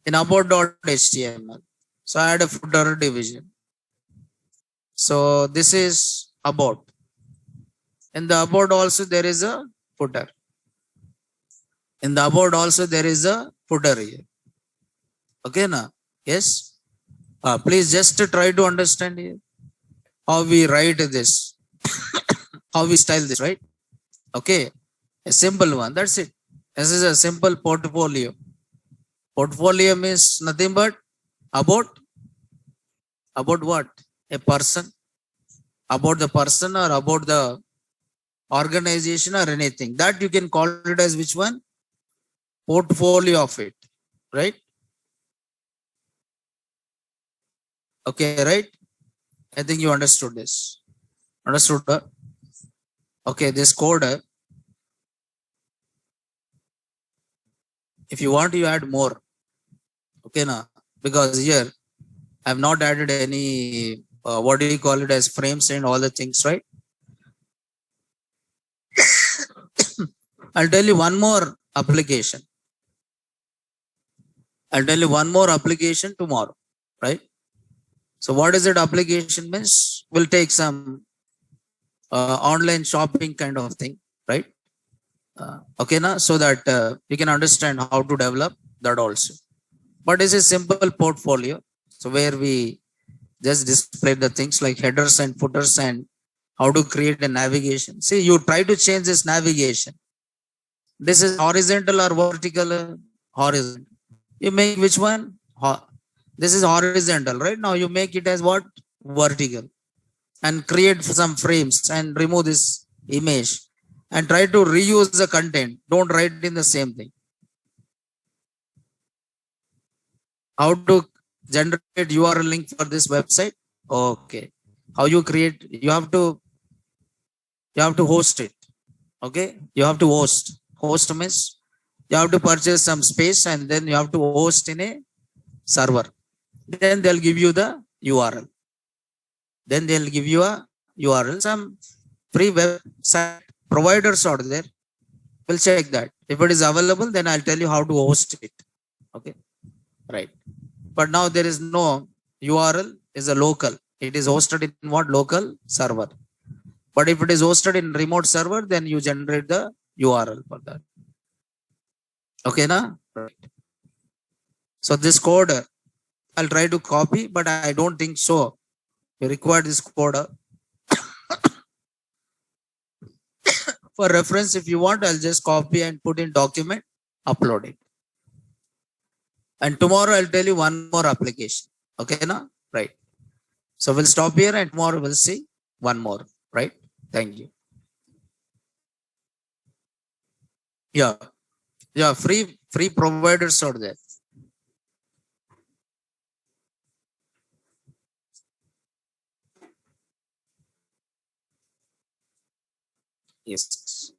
In about.html. So I add a footer division. So this is about. In the about also there is a footer. In the about also there is a footer here. Okay, na? Yes. Please just try to understand here how we write this, how we style this, right? Okay, a simple one. That's it. This is a simple portfolio. Portfolio means nothing but about what? A person, about the person or about the organization or anything. That you can call it as which one? Portfolio of it, right? Okay, right? I think you understood this. Understood? Okay, this code, if you want, you add more. Okay, now, because here I have not added any, what do you call it as frames and all the things, right? I'll tell you one more application. I'll tell you one more application tomorrow, right? So what is it application means? We'll take some online shopping kind of thing, right? Okay, now, so that you can understand how to develop that also. But it's a simple portfolio. So where we just display the things like headers and footers and how to create a navigation. See, you try to change this navigation. This is horizontal or vertical? Horizontal. You make which one? This is horizontal, right? Now you make it as what? Vertical. And create some frames and remove this image and try to reuse the content. Don't write in the same thing. How to generate URL link for this website? Okay. How you create? You have to host it. Okay. You have to host. Host means you have to purchase some space and then you have to host in a server. Then they'll give you the URL. Then they'll give you a URL. Some free website providers are there. We'll check that. If it is available, then I'll tell you how to host it. Okay. Right. But now there is no URL, is a local. It is hosted in what? Local server. But if it is hosted in remote server, then you generate the URL for that. Okay, na? Right. So this code, I'll try to copy, but I don't think so. You require this code. For reference, if you want, I'll just copy and put in document, upload it. And tomorrow I'll tell you one more application. Okay, na? Right. So we'll stop here and tomorrow we'll see one more. Right. Thank you. Yeah. Yeah. Free providers are there. Yes.